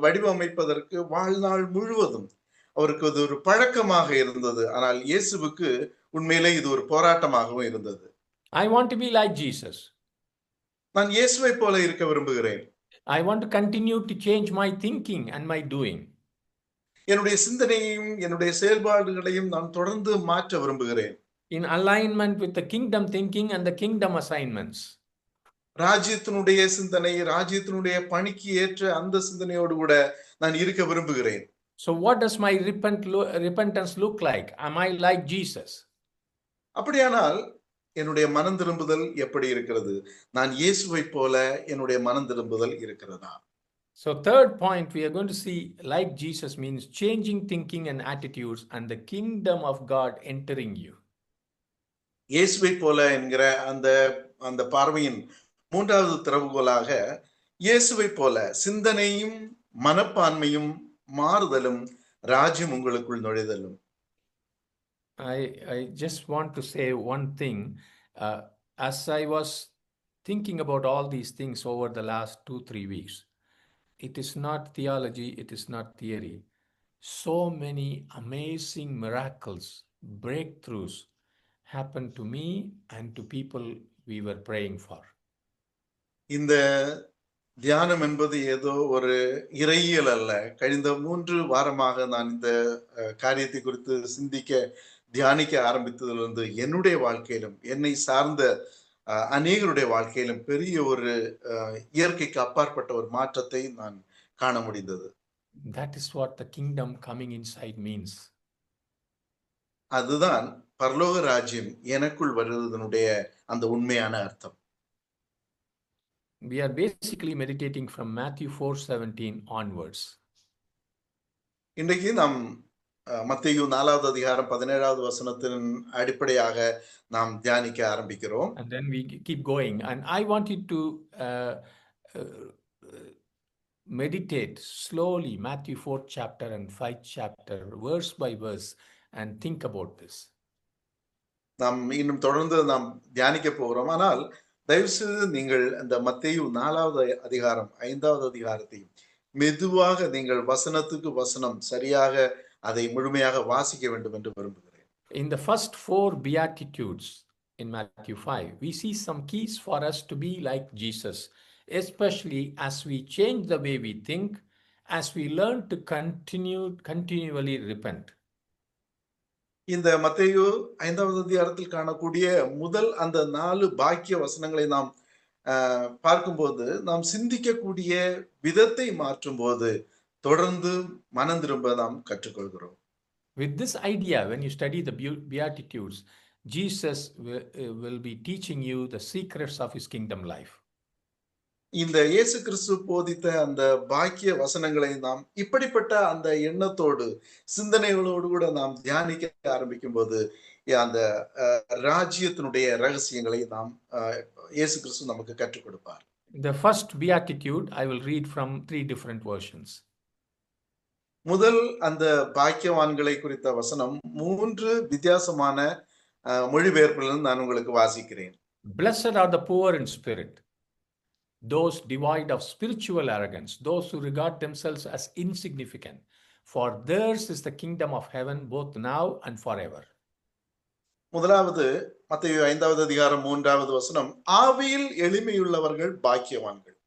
வடிவமைப்பதற்கு வாழ்நாள் முழுவதும் அவருக்கு அது ஒரு பழக்கமாக இருந்தது. ஆனால் இயேசுவுக்கு உண்மையிலே இது ஒரு போராட்டமாகவும் இருந்தது. I want to be like Jesus. நான் இயேசுவை போல இருக்க விரும்புகிறேன். I want to continue to change my thinking and my doing. என்னுடைய சிந்தனையையும் என்னுடைய செயல்பாடுகளையும் நான் தொடர்ந்து மாற்ற விரும்புகிறேன். In alignment with the kingdom thinking and the kingdom assignments. ராஜ்யத்தினுடைய சிந்தனை, ராஜ்யத்தினுடைய பணிக்கு ஏற்ற அந்த சிந்தனையோடு கூட நான் இருக்க விரும்புகிறேன். So what does my repentance look like? Am I like Jesus? அப்படியானால் என்னுடைய மனம் திரும்புதல் எப்படி இருக்கிறது? நான் இயேசுவை போல என்னுடைய மனம் திரும்புதல் இருக்கிறதா? So third point, we are going to see like Jesus means changing thinking and attitudes and the kingdom of God entering you. இயேசுவை போல என்கிற அந்த அந்த பார்வையின் மூன்றாவது திறவுகோலாக இயேசுவை போல சிந்தனையும் மனப்பான்மையும் மாறுதலும் ராஜ்யம் உங்களுக்குள் நுழைதலும். I just want to say one thing. As I was thinking about all these things over the last 2-3 weeks, it is not theology, it is not theory. So many amazing miracles, breakthroughs happened to me and to people we were praying for. இந்த தியானம் என்பது ஏதோ ஒரு இறையியல் அல்ல. கழிந்த 3 வாரமாக நான் இந்த காரியத்தை குறித்து சிந்திக்க தியானிக்க ஆரம்பித்ததிலிருந்து என்னுடைய வாழ்க்கையிலும் என்னை சார்ந்த அநேகருடைய வாழ்க்கையிலும் பெரிய ஒரு இயற்கைக்கு அப்பாற்பட்ட ஒரு மாற்றத்தை நான் காண முடிந்தது. That is what the kingdom coming inside means. அதுதான் பரலோக ராஜ்யம் எனக்குள் வருவதனுடைய அந்த உண்மையான அர்த்தம். We are basically meditating from Matthew 4:17 onwards. இன்றைக்கு நாம் மத்தேயு 4வது அதிகாரம் 17வது வசனத்தின் அடிப்படையாக நாம் தியானிக்க ஆரம்பிக்கிறோம். And then we keep going, and I want you to meditate slowly Matthew 4th chapter and 5th chapter verse by verse and think about this. நாம் இன்னும் தொடர்ந்து நாம் தியானிக்க போகிறோம். ஆனால் தயவு செய்து நீங்கள் அந்த மத்தேயு 4வது அதிகாரம் 5வது அதிகாரத்தையும் மெதுவாக நீங்கள் வசனத்துக்கு வசனம் சரியாக அதை முழுமையாக வாசிக்க வேண்டும் என்று விரும்புகிறேன். In the first 4 beatitudes in Matthew 5, we see some keys for us to be like Jesus, especially as we change the way we think, as we learn to continually repent. இந்த மத்தேயு 5வது அதிகாரத்தில் காணக்கூடிய முதல் அந்த 4 பாக்கிய வசனங்களை நாம் பார்க்கும்போது நாம் சிந்திக்கக்கூடிய விதத்தை மாற்றும்போது தொடர்ந்து மனம் திரும்ப நாம் கற்றுக்கொள்கிறோம். With this idea, when you study the Beatitudes, Jesus will be teaching you the secrets of his kingdom life. இந்த இயேசு கிறிஸ்து போதித்த அந்த பாக்கிய வசனங்களை நாம் இப்படிப்பட்ட அந்த எண்ணத்தோடு சிந்தனைகளோடு கூட நாம் தியானிக்க ஆரம்பிக்கும் போது அந்த ராஜ்யத்தினுடைய ரகசியங்களை நாம் இயேசு கிறிஸ்து நமக்கு கற்றுக் கொடுப்பார். The first beatitude I will read from 3 different versions. முதல் அந்த பாக்கியவான்களை குறித்த வசனம் 3 வித்தியாசமான மொழிபெயர்ப்புகளில் நான் உங்களுக்கு வாசிக்கிறேன். Blessed are the poor in spirit, those devoid of spiritual arrogance, those who regard themselves as insignificant, for theirs is the kingdom of heaven both now and forever. முதலாவது மத்தேயு 5வது அதிகாரம் 3வது வசனம், ஆவியில் எளிமையுள்ளவர்கள் பாக்கியவான்கள்,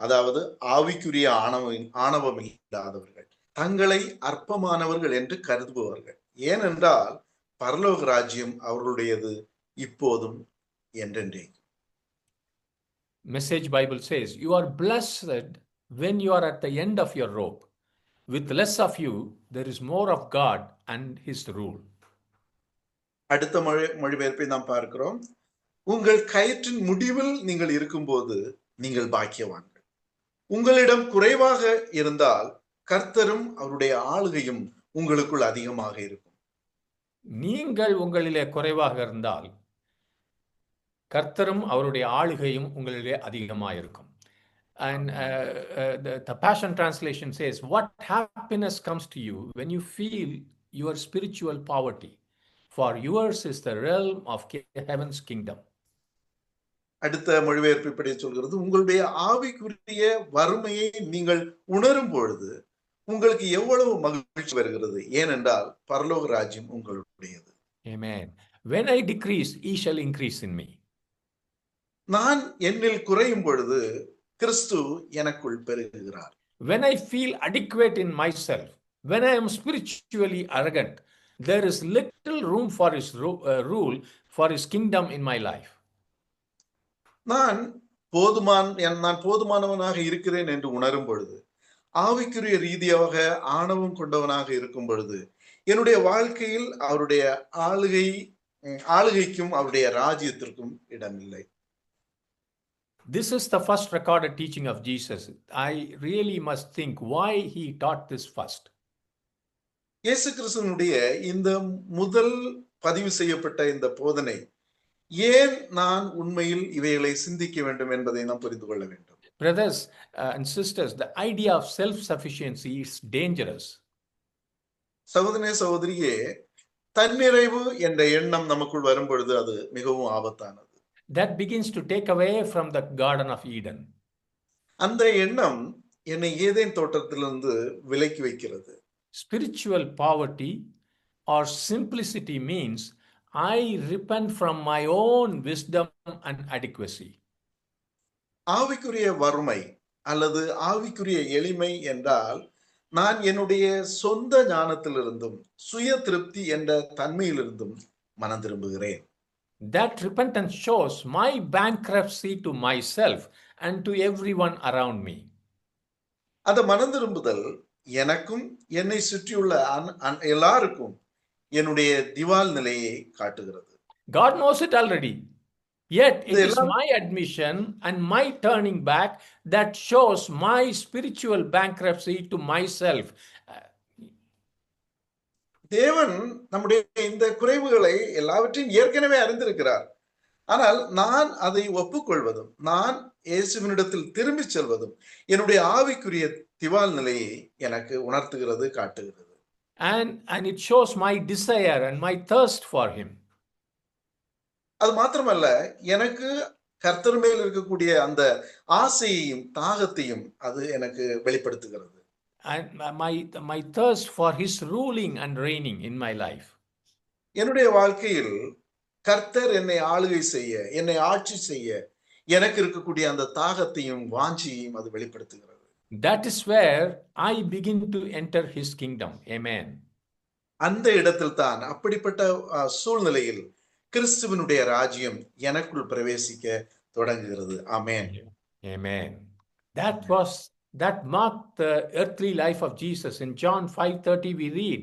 அதாவது ஆவிக்குரிய ஆணவம் இல்லாதவர்கள், தங்களை அற்பமானவர்கள் என்று கருதுபவர்கள், ஏனென்றால் பரலோக ராஜ்யம் அவர்களுடையது இப்போதும் என்றென்றைக்கும். Message Bible says, you are blessed when you are at the end of your rope. With less of you, there is more of God and his rule. அடுத்த மொழிபெயர்ப்பை நாம் பார்க்கிறோம். உங்கள் கயிற்றின் முடிவில் நீங்கள் இருக்கும்போது நீங்கள் பாக்கியவான்கள். உங்களிடம் குறைவாக இருந்தால் கர்த்தரும் அவருடைய ஆளுகையும் உங்களுக்குள் அதிகமாக இருக்கும். நீங்கள் உங்களிலே குறைவாக இருந்தால் கர்த்தரும் அவருடைய ஆளுகையும் உங்களிலே அதிகமாக இருக்கும். And the Passion Translation says, what happiness comes to you when you feel your spiritual poverty, for yours is the realm of heaven's kingdom. அடுத்த மொழிபெயர்ப்பு இப்படி சொல்கிறது, உங்களுடைய ஆவிக்குரிய வறுமையை நீங்கள் உணரும் பொழுது உங்களுக்கு எவ்வளவு மகிழ்ச்சி வருகிறது, ஏனென்றால் பரலோக ராஜ்யம் உங்களுடையது. Amen. When I decrease, he shall increase in me. நான் என்னில் குறையும் பொழுது கிறிஸ்து எனக்குள் பெருகுகிறார். When I feel adequate in myself, when I am spiritually arrogant, there is little room for his rule, for his kingdom in my life. நான் போதுமானவனாக இருக்கிறேன் என்று உணரும் பொழுது, ஆவிக்குரிய ரீதியாக ஆணவம் கொண்டவனாக இருக்கும் பொழுது, என்னுடைய வாழ்க்கையில் அவருடைய ஆளுகைக்கும் அவருடைய ராஜ்யத்திற்கும் இடமில்லை. This is the first recorded teaching of Jesus. I really must think why he taught this first. இயேசு கிறிஸ்துவினுடைய இந்த முதல் பதிவு செய்யப்பட்ட இந்த போதனை ஏன் நான் உண்மையில் இவைகளை சிந்திக்க வேண்டும் என்பதை நாம் புரிந்து கொள்ள வேண்டும். Brothers and sisters, the idea of self-sufficiency is dangerous. சகோதரியே, தன்னிறைவு என்ற எண்ணம் நமக்குள் வரும் பொழுது அது மிகவும் ஆபத்தானது. That begins to take away from the Garden of Eden. அந்த எண்ணம் என்னை ஏதேன் தோட்டத்திலிருந்து விலக்கி வைக்கிறது. Spiritual poverty or simplicity means I repent from my own wisdom and adequacy. ஆவிக்குரிய வறுமை அல்லது ஆவிக்குரிய எளிமை என்றால் நான் என்னுடைய சொந்த ஞானத்திலிருந்தும் சுய திருப்தி என்ற தன்மையிலிருந்தும் மனம் திரும்புகிறேன். That repentance shows my bankruptcy to myself and to everyone around me. அந்த மனம் திரும்புதல் எனக்கும் என்னை சுற்றியுள்ள எல்லாருக்கும் என்னுடைய திவால் நிலையை காட்டுகிறது. God knows it already. Yet it is my admission and my turning back that shows my spiritual bankruptcy to myself. தேவன் நம்முடைய இந்த குறைவுகளை எல்லாவற்றையும் ஏற்கனவே அறிந்திருக்கிறார். ஆனால் நான் அதை ஒப்புக்கொள்வதும் நான் இயேசுவினிடத்தில் திரும்பி செல்வதும் என்னுடைய ஆவிக்குரிய திவால் நிலையை எனக்கு உணர்த்துகிறது, காட்டுகிறது. And it shows my desire and my thirst for him. அது மாத்திரமல்ல, எனக்கு கர்த்தர் மேல் இருக்கக்கூடிய அந்த ஆசையையும் தாகத்தையும் அது எனக்கு வெளிப்படுத்துகிறது. And my thirst for his ruling and reigning in my life. என்னுடைய வாழ்க்கையில் கர்த்தர் என்னை ஆளுகை செய்ய, என்னை ஆட்சி செய்ய எனக்கு இருக்கக்கூடிய அந்த தாகத்தையும் வாஞ்சியையும் அது வெளிப்படுத்துகிறது. That is where I begin to enter his kingdom. Amen. அந்த இடத்தில் தான் அப்படிப்பட்ட சூழ்நிலையில் கிறிஸ்துவனுடைய ராஜ்யம் எனக்குள் பிரவேசிக்க தொடங்குகிறது. ஆமென். Amen. That marked the earthly life of Jesus. In John 5:30 we read,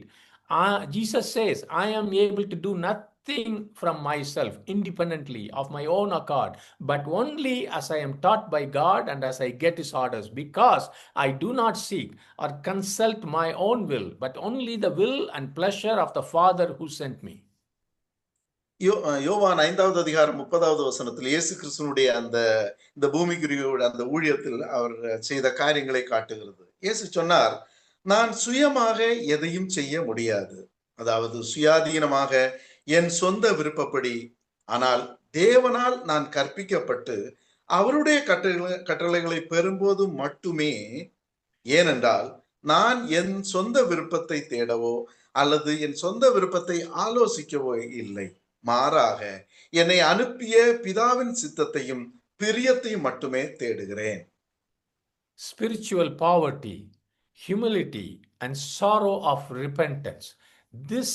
Jesus says, I am able to do nothing from myself independently of my own accord, but only as I am taught by God and as I get his orders, because I do not seek or consult my own will, but only the will and pleasure of the Father who sent me. யோவான் 5வது அதிகாரம் 30வது வசனத்தில் இயேசு கிறிஸ்துவனுடைய இந்த பூமிக்குரியோட அந்த ஊழியத்தில் அவர் செய்த காரியங்களை காட்டுகிறது. இயேசு சொன்னார், நான் சுயமாக எதையும் செய்ய முடியாது, அதாவது சுயாதீனமாக என் சொந்த விருப்பப்படி, ஆனால் தேவனால் நான் கற்பிக்கப்பட்டு அவருடைய கட்டளைகளை பெறும்போது மட்டுமே. ஏனென்றால் நான் என் சொந்த விருப்பத்தை தேடவோ அல்லது என் சொந்த விருப்பத்தை ஆலோசிக்கவோ இல்லை, மாறாக என்னை அனுப்பிய பிதாவின் சித்தத்தையும் பிரியத்தையும் மட்டுமே தேடுகிறேன். Spiritual poverty, humility, and sorrow of repentance. This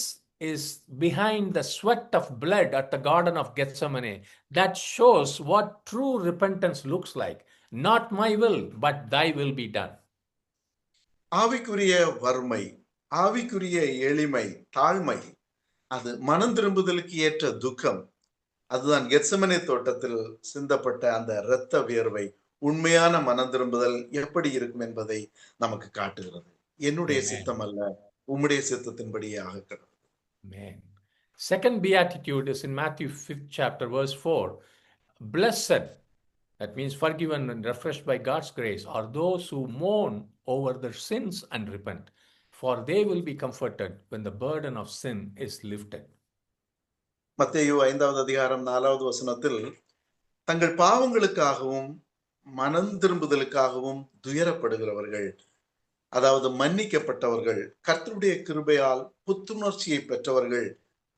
is behind the sweat of blood at the Garden of Gethsemane. That shows what true repentance looks like. Not my will, but thy will be done. ஆவிக்குரிய வறுமை, ஆவிக்குரிய எளிமை, தாழ்மை, அது மனம் திரும்புதலுக்கு ஏற்ற துக்கம். அதுதான் கெத்செமனே தோட்டத்தில் சிந்தப்பட்ட அந்த இரத்த வியர்வை. உண்மையான மனம் திரும்புதல் எப்படி இருக்கும் என்பதை நமக்கு காட்டுகிறது. என்னுடைய சித்தம் அல்ல, உம்முடைய சித்தத்தின்படியே ஆகட்டும். Amen. Second beatitude is in Matthew 5th chapter verse 4. Blessed, that means forgiven and refreshed by God's grace, are those who mourn over their sins and repent, for they will be comforted when the burden of sin is lifted. மத்தேயு 5வது அதிகாரம் 4வது வசனத்தில், தங்கள் பாவங்களுக்காகவும் மனம் திரும்புதலுக்காகவும் துயரப்படுகிறவர்கள், அதாவது மன்னிக்கப்பட்டவர்கள், கர்த்தருடைய கிருபையால் புத்துணர்ச்சியை பெற்றவர்கள்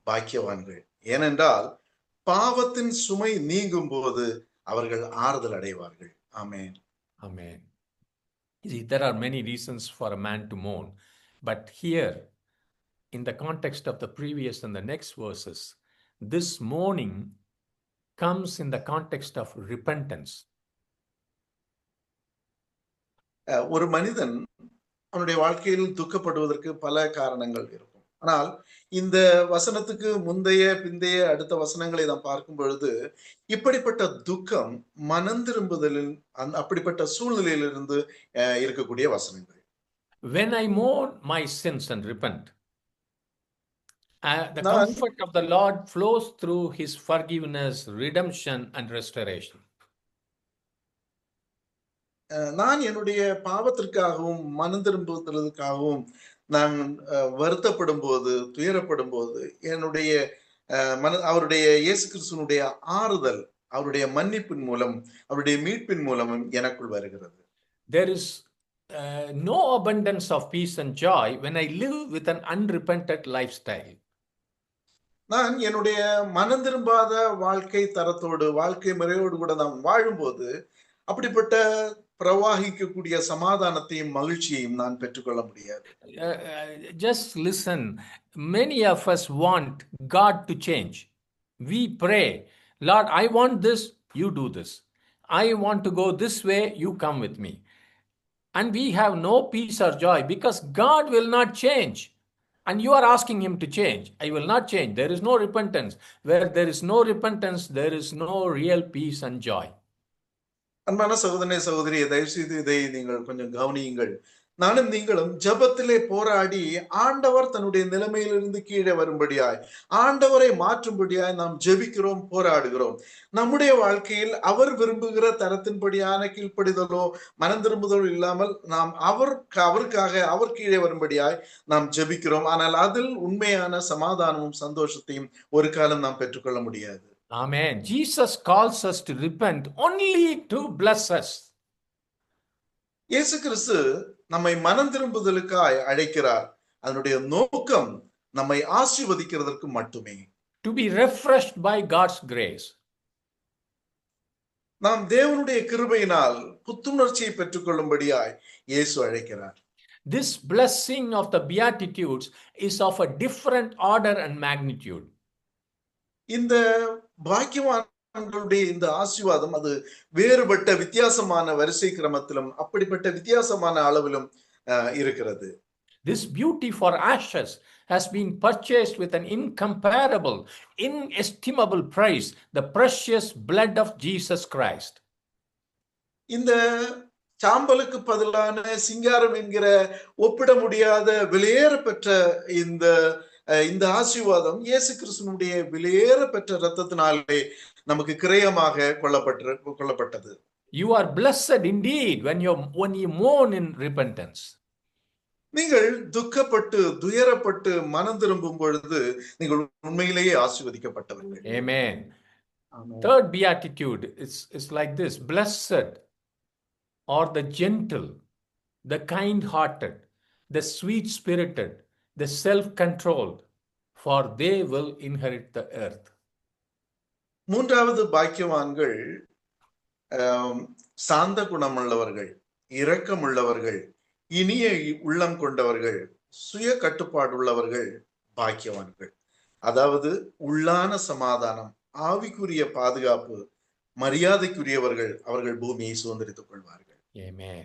பாக்கியவான்கள். ஏனென்றால் பாவத்தின் சுமை நீங்கும் போது அவர்கள் ஆறுதல் அடைவார்கள். ஆமென். Amen. See, there are many reasons for a man to mourn, but here, in the context of the previous and the next verses, this mourning comes in the context of repentance. ஒரு மனிதன் அவனுடைய வாழ்க்கையில் துக்கப்படுவதற்கு பல காரணங்கள் இருக்கும். ஆனால் இந்த வசனத்துக்கு முந்தைய பிந்தைய அடுத்த வசனங்களை நாம் பார்க்கும் பொழுது இப்படிப்பட்ட துக்கம் மனம் திரும்புதலில் அப்படிப்பட்ட சூழ்நிலையிலிருந்து இருக்கக்கூடிய வசனங்கள். When I mourn my sins and repent, the comfort of the Lord flows through his forgiveness, redemption, and restoration. நான் என்னுடைய பாவத்திற்காகவும் மனம் திரும்புவதற்காகவும் நான் வருத்தப்படும் போது, துயரப்படும் போது, என்னுடைய அவருடைய இயேசு கிறிஸ்துவனுடைய ஆறுதல், அவருடைய மன்னிப்பின் மூலம், அவருடைய மீட்பின் மூலமும் எனக்குள் வருகிறது. There is no abundance of peace and joy when I live with an unrepented lifestyle. நான் என்னுடைய மனம் திரும்பாத வாழ்க்கை தரத்தோடு, வாழ்க்கை முறையோடு கூட நாம் வாழும்போது அப்படிப்பட்ட பிரவாகிக்கக்கூடிய சமாதானத்தையும் மகிழ்ச்சியையும் நான் பெற்றுக்கொள்ள முடியாது. Just listen. Many of us want God to change. We pray, Lord, I want this, you do this. I want to go this way, you come with me. And we have no peace or joy because God will not change. And you are asking him to change. I will not change. There is no repentance. Where there is no repentance, there is no real peace and joy. அன்பான சகோதரனே, சகோதரியை, தயவு செய்து இதை நீங்கள் கொஞ்சம் கவனியுங்கள். நானும் நீங்களும் ஜபத்திலே போராடி ஆண்டவர் தன்னுடைய நிலைமையிலிருந்து கீழே வரும்படியாய், ஆண்டவரை மாற்றும்படியாய் நாம் ஜெபிக்கிறோம், போராடுகிறோம். நம்முடைய வாழ்க்கையில் அவர் விரும்புகிற தரத்தின்படியான கீழ்ப்படிதலோ மனம் திரும்புதலோ இல்லாமல் நாம் அவருக்காக அவர் கீழே வரும்படியாய் நாம் ஜெபிக்கிறோம். ஆனால் அதில் உண்மையான சமாதானமும் சந்தோஷத்தையும் ஒரு காலம் நாம் பெற்றுக்கொள்ள முடியாது. Amen. Jesus calls us to repent only to bless us. இயேசு கிறிஸ்து நம்மை மனம் திரும்புதலுக்காய் அழைக்கிறார். அதனுடைய நோக்கம் நம்மை ஆசீர்வதிக்கிறதற்கு மட்டுமே. To be refreshed by God's grace. நாம் தேவனுடைய கிருபையினால் புத்துணர்ச்சியை பெற்றுக்கொள்ளும்படியாய் இயேசு அழைக்கிறார். This blessing of the Beatitudes is of a different order and magnitude. இந்த பாக்கியவான்களுடைய இந்த ஆசீர்வாதம் அது வேறுபட்ட வித்தியாசமான வரிசை கிரமத்திலும் அப்படிப்பட்ட வித்தியாசமான அளவிலும் இருக்கிறது. This beauty for ashes has been purchased with an incomparable, inestimable price, the precious blood of Jesus Christ. இந்த சாம்பலுக்கு பதிலான சிங்காரம் என்கிற ஒப்பிட முடியாத விலையேற பெற்ற இந்த ஆசீர்வாதம் இயேசு கிறிஸ்துவினுடைய விலையேற பெற்ற இரத்தத்தினாலே நமக்கு கிரயமாக கொள்ளப்பட்டது. You are blessed indeed when you mourn in repentance. நீங்கள் துக்கப்பட்டு துயரப்பட்டு மனம் திரும்பும் பொழுது நீங்கள் உண்மையிலேயே ஆசீர்வதிக்கப்பட்டவர்கள். Amen. Third beatitude is like this: blessed are the gentle, the kind-hearted, the sweet-spirited, the self-controlled, for they will inherit the earth. மூன்றாவது பாக்கியவான்கள் சாந்த குணமுள்ளவர்கள், இரக்கமுள்ளவர்கள், இனிய உள்ளம் கொண்டவர்கள், சுய கட்டுப்பாடுள்ளவர்கள் பாக்கியவான்கள். அதாவது உள்ளான சமாதானம், ஆவிக்குரிய பாதுகாப்பு, மரியாதைக்குரியவர்கள் அவர்கள் பூமியை சுதந்திரித்துக் கொள்வார்கள். Amen.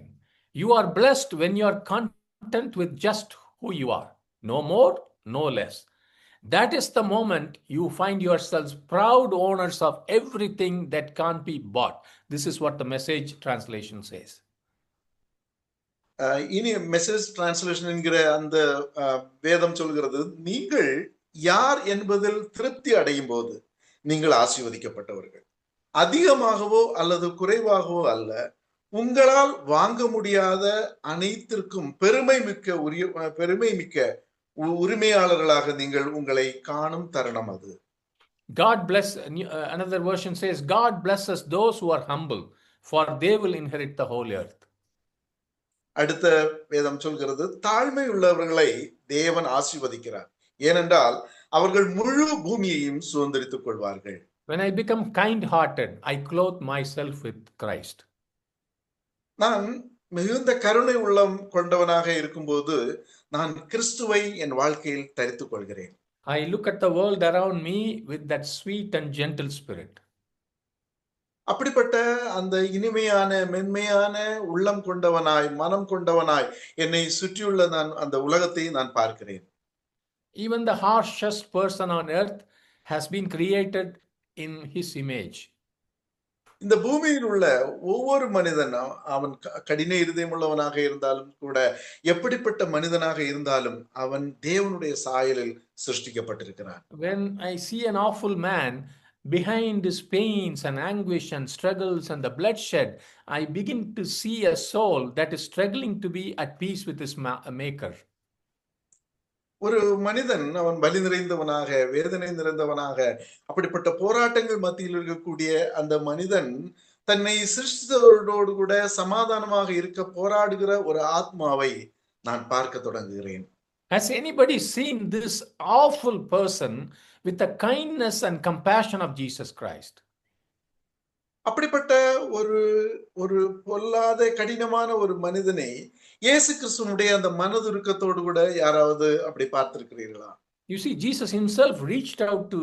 You are blessed when you are content with just who you are, no more, no less. That is the moment you find yourselves proud owners of everything that can't be bought. This is what the Message translation says. இனி message translation என்கிற அந்த வேதம் சொல்கிறது, நீங்கள் யார் என்பதில் திருப்தி அடையும் போது நீங்கள் ஆசீர்வதிக்கப்பட்டவர்கள். அதிகமாகவோ அல்லது குறைவாகவோ அல்ல, உங்களால் வாங்க முடியாத அனைத்திற்கும் பெருமை மிக்க உரிமையாளர்களாக நீங்கள் உங்களை காணும் தருணம் அது. God bless, another version says, God blesses those who are humble, for they will inherit the whole earth. அடுத்த வேதம் சொல்கிறது, தாழ்மை உள்ளவர்களை தேவன் ஆசீர்வதிக்கிறார், ஏனென்றால் அவர்கள் முழு பூமியையும் சுதந்திரித்துக் கொள்வார்கள். When I become kind-hearted, I clothe myself with Christ. நான் மிகுந்த கருணை உள்ளம் கொண்டவனாக இருக்கும்போது நான் கிறிஸ்துவை என் வாழ்க்கையில் தரித்துக் கொள்கிறேன். I look at the world around me with that sweet and gentle spirit. அப்படிப்பட்ட அந்த இனிமையான மென்மையான உள்ளம் கொண்டவனாய் மனம் கொண்டவனாய் என்னை சுற்றியுள்ள நான் அந்த உலகத்தை நான் பார்க்கிறேன். Even the harshest person on earth has been created in his image. இந்த பூமியில் உள்ள ஒவ்வொரு மனிதனும் அவன் கடின இருதயம் உள்ளவனாக இருந்தாலும் கூட, எப்படிப்பட்ட மனிதனாக இருந்தாலும் அவன் தேவனுடைய சாயலில் சிருஷ்டிக்கப்பட்டிருக்கிறான். When I see an awful man, behind his pains and anguish and struggles and the bloodshed, I begin to see a soul that is struggling to be at peace with his maker. ஒரு மனிதன் அவன் வலி நிறைந்தவனாக, வேதனை நிறைந்தவனாக, அப்படிப்பட்ட போராட்டங்கள் மத்தியில் இருக்கக்கூடிய அந்த மனிதன் தன்னை சிருஷ்டித்தவரோடு கூட சமாதானமாக இருக்க போராடுகிற ஒரு ஆத்மாவை நான் பார்க்க தொடங்குகிறேன். Has anybody seen this awful person with the kindness and compassion of Jesus Christ? அப்படிப்பட்ட ஒரு பொல்லாத கடினமான ஒரு மனிதனை இயேசு கிறிஸ்துவினுடைய அந்த மனதுருக்கத்தோடு கூட யாராவது அப்படி பார்த்திருக்கிறீர்களா? You see, Jesus himself reached out to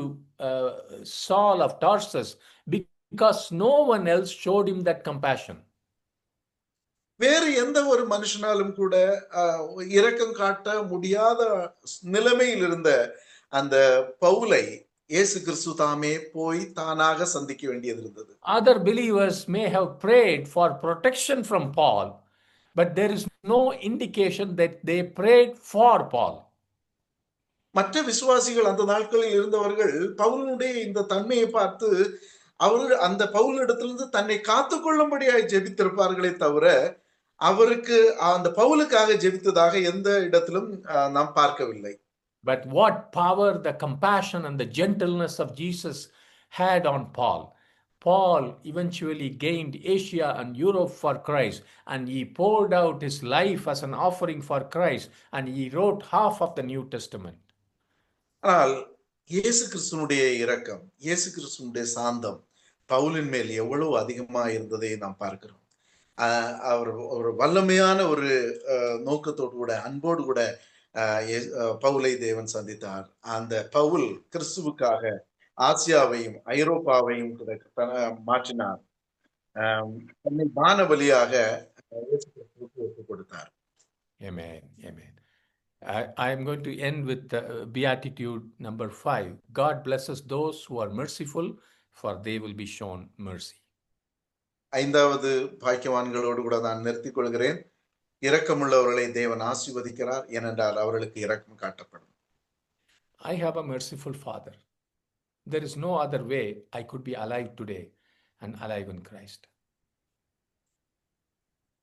Saul of Tarsus because no one else showed him that compassion. வேறு எந்த ஒரு மனுஷனாலும் கூட இரக்கம் காட்ட முடியாத நிலைமையில் இருந்த அந்த பவுலை இயேசு கிறிஸ்து தாமே போய் தானாக சந்திக்க வேண்டியது இருந்தது. Other believers may have prayed for protection from Paul, but there is no indication that they prayed for Paul. மற்ற விசுவாசிகள் அந்த நாட்களில் இருந்தவர்கள் பவுலுடைய இந்த தன்மையை பார்த்து அவர்கள் அந்த பவுலிடத்திலிருந்து தன்னை காத்துக்கொள்ளும்படியாய் ஜெபித்திருப்பார்களே தவிர அவருக்கு அந்த பவுலுக்காக ஜெபித்ததாக எந்த இடத்திலும் நாம் பார்க்கவில்லை. But what power the compassion and the gentleness of Jesus had on Paul. Paul eventually gained Asia and Europe for Christ, and he poured out his life as an offering for Christ, and he wrote half of the New Testament. ஆனால் இயேசு கிறிஸ்துவினுடைய இரக்கம், இயேசு கிறிஸ்துவினுடைய சாந்தம் பவுலின் மேல் எவ்வளவு அதிகமாக இருந்ததை நாம் பார்க்கிறோம். அவர் ஒரு வல்லமையான ஒரு நோக்கத்தோடு கூட அன்போடு கூட பவுலை தேவன் சந்தித்தார். அந்த பவுல் கிறிஸ்துவுக்காக ஆசியாவையும் ஐரோப்பாவையும் மாற்றினார். தன்னை மானபலியாக இயேசு கிறிஸ்துவுக்கு ஒப்புக் கொடுத்தார். Amen. Amen. I am going to end with Beatitude number 5. God blesses those who are merciful, for they will be shown mercy. ஐந்தாவது பாக்கியவான்களோடு கூட நான் நிறுத்திக் கொள்கிறேன். இரக்கமுள்ளவர்களை தேவன் ஆசீர்வதிக்கிறார், ஏனென்றால் அவர்களுக்கு இரக்கம் காட்டப்படும். I have a merciful Father. There is no other way I could be alive today and alive in Christ.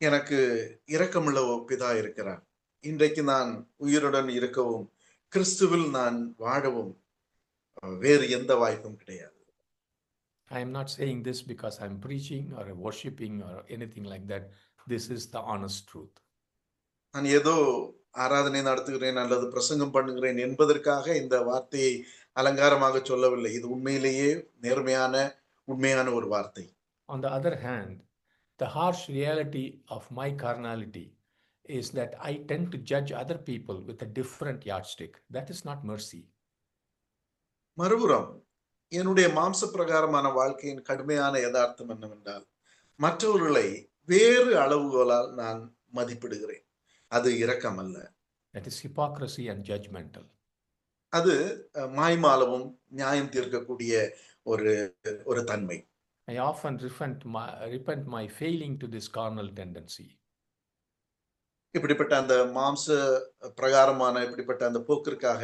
எனக்கு இரக்கமுள்ள பிதா இருக்கிறார். இன்றைக்கு நான் உயிருடன் இருக்கவும் கிறிஸ்துவில் நான் வாழவும் வேறு எந்த வாய்ப்பும் கிடையாது. I am not saying this because I'm preaching or worshiping or anything like that. This is the honest truth. நான் ஏதோ ஆராதனை நடத்துகிறேன் அல்லது பிரசங்கம் பண்ணுகிறேன் என்பதற்காக இந்த வார்த்தையை அலங்காரமாக சொல்லவில்லை. இது உண்மையிலேயே நேர்மையான உண்மையான ஒரு வார்த்தை. On the other hand, the harsh reality of my carnality is that I tend to judge other people with a different yardstick. That is not mercy. மறுபுறம் என்னுடைய மாம்ச பிரகாரமான வாழ்க்கையின் கடுமையான யதார்த்தம் என்னவென்றால் மற்றவர்களை வேறு அளவுகளால் நான் மதிப்பிடுகிறேன். அது இரக்கம் அல்ல. That is hypocrisy and judgmental. அது மாய்மாலமும் நியாயம் தீர்க்கக்கூடிய ஒரு தன்மை. I often repent my failing to this carnal tendency. இப்படிப்பட்ட அந்த மாம்ச பிரகாரமான இப்படிப்பட்ட அந்த போக்கிற்காக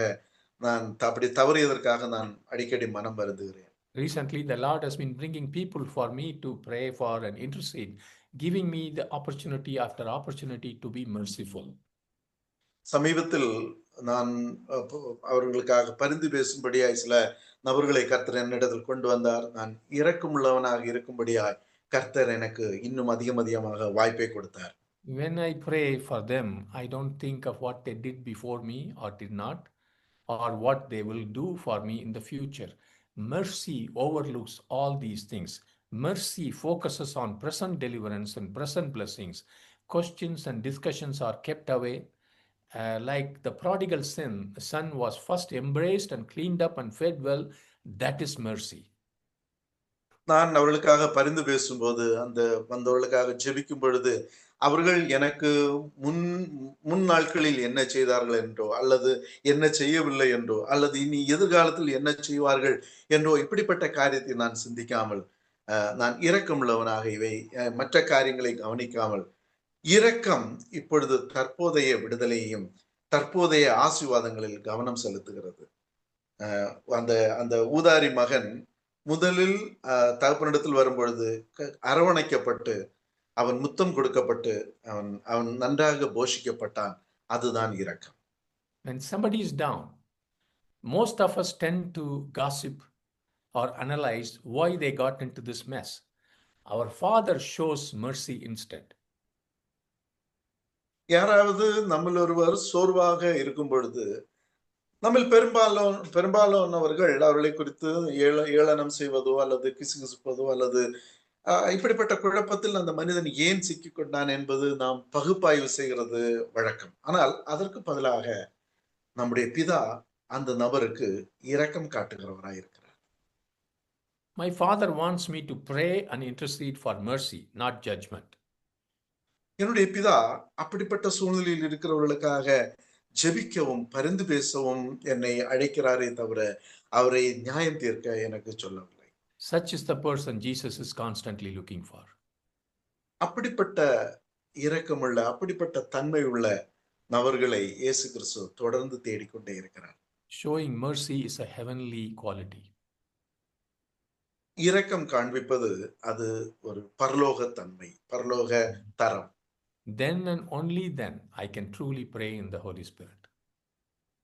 நான் அப்படி தவறியதற்காக நான் அடிக்கடி மனம் வருந்துகிறேன். Recently, the Lord has been bringing people for me to pray for and intercede, giving me the opportunity after opportunity to be merciful. சமீபத்தில் நான் அவர்களுக்காக பரிந்து பேசும்படியாய் சில நபர்களை கர்த்தர் என்னிடத்தில் கொண்டு வந்தார். நான் இரக்கமுள்ளவனாக இருக்கும்படியாய் கர்த்தர் எனக்கு இன்னும் அதிகமாக வாய்ப்பை கொடுத்தார். When I pray for them, I don't think of what they did before me or did not, or what they will do for me in the future. Mercy overlooks all these things. Mercy focuses on present deliverance and present blessings. Questions and discussions are kept away. Like the prodigal son was first embraced and cleaned up and fed well. That is mercy. நான் அவர்களுக்காக பரிந்து பேசும்போது வந்தவர்களுக்காக ஜெபிக்கும் பொழுது அவர்கள் எனக்கு முன் நாட்களில் என்ன செய்தார்கள் என்றோ அல்லது என்ன செய்யவில்லை என்றோ அல்லது இனி எதிர்காலத்தில் என்ன செய்வார்கள் என்றோ இப்படிப்பட்ட காரியத்தை நான் சிந்திக்காமல் நான் இரக்கமுள்ளவனாக இவை மற்ற காரியங்களை கவனிக்காமல் இரக்கம் இப்பொழுது தற்போதைய விடுதலையையும் தற்போதைய ஆசீர்வாதங்களில் கவனம் செலுத்துகிறது. அந்த ஊதாரி மகன் முதலில் தகப்பனிடத்தில் வரும்பொழுது அரவணைக்கப்பட்டு அவன் முத்தம் கொடுக்கப்பட்டு அவன் நன்றாக போஷிக்கப்பட்டான். அதுதான் இரக்கம். When somebody is down, most of us tend to gossip or analyze why they got into this mess. Our Father shows mercy instead. யாராவது நம்மில் ஒருவர் சோர்வாக இருக்கும் பொழுது நம்மில் பெரும்பாலானவர்கள் அவர்களை குறித்து ஏளனம் செய்வதோ அல்லது கிசுகிசுப்பதோ அல்லது இப்படிப்பட்ட குழப்பத்தில் அந்த மனிதன் ஏன் சிக்கிக் கொண்டான் என்பது நாம் பகுப்பாய்வு செய்கிறது வழக்கம். ஆனால் அதற்கு பதிலாக நம்முடைய பிதா அந்த நபருக்கு இரக்கம் காட்டுகிறவராய் இருக்கிறார். My Father wants me to pray and intercede for mercy, not judgment. என்னுடைய பிதா அப்படிப்பட்ட சூழ்நிலையில் இருக்கிறவர்களுக்காக ஜெபிக்கவும் பரிந்து பேசவும் என்னை அழைக்கிறாரே தவிர அவரை நியாயம் தீர்க்க எனக்கு சொல்லவில்லை. Such is the person Jesus is constantly looking for. அப்படிப்பட்ட இரக்கமுள்ள அப்படிப்பட்ட தன்மை உள்ள நபர்களை இயேசு கிறிஸ்து தொடர்ந்து தேடிக்கொண்டே இருக்கிறார். Showing mercy is a heavenly quality. இரக்கம் காண்பிப்பது அது ஒரு பரலோக தன்மை, பரலோக தரம். Then and only then I can truly pray in the Holy Spirit.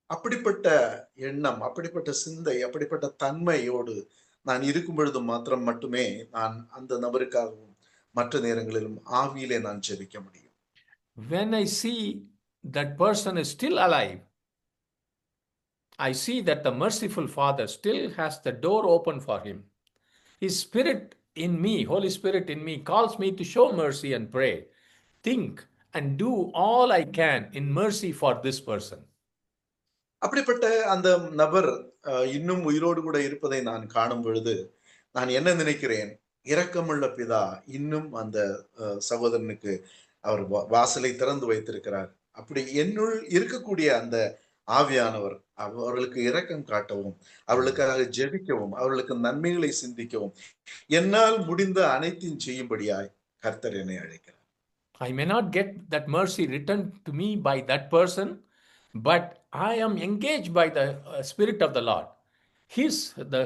அப்படிப்பட்ட எண்ணம், அப்படிப்பட்ட சிந்தை, அப்படிப்பட்ட தன்மையோடு நான் இருக்கும் பொழுது மாத்திரம் மட்டுமே நான் அந்த நபருக்காகவும் மற்ற நேரங்களிலும் ஆவியிலே நான் ஜெபிக்க முடியும். When I see that person is still alive, I see that the merciful Father still has the door open for him. His Spirit in me, Holy Spirit in me, calls me to show mercy and pray, think, and do all I can in mercy for this person. அப்படிப்பட்ட அந்த நபர் இன்னும் உயிரோடு கூட இருப்பதை நான் காணும் பொழுது நான் என்ன நினைக்கிறேன், இரக்கமுள்ள பிதா இன்னும் அந்த சகோதரனுக்கு அவர் வாசலை திறந்து வைத்திருக்கிறார். அப்படி என்னுள் இருக்கக்கூடிய அந்த ஆவியானவர் அவர்களுக்கு இரக்கம் காட்டவும், அவர்களுக்காக ஜெபிக்கவும், அவர்களுக்கு நன்மைகளை சிந்திக்கவும், என்னால் முடிந்த அனைத்தையும் செய்யும்படியாய் கர்த்தர் என்னை அழைக்கிறார். I may not get that mercy returned to me by that person, but I am engaged by the Spirit of the Lord. The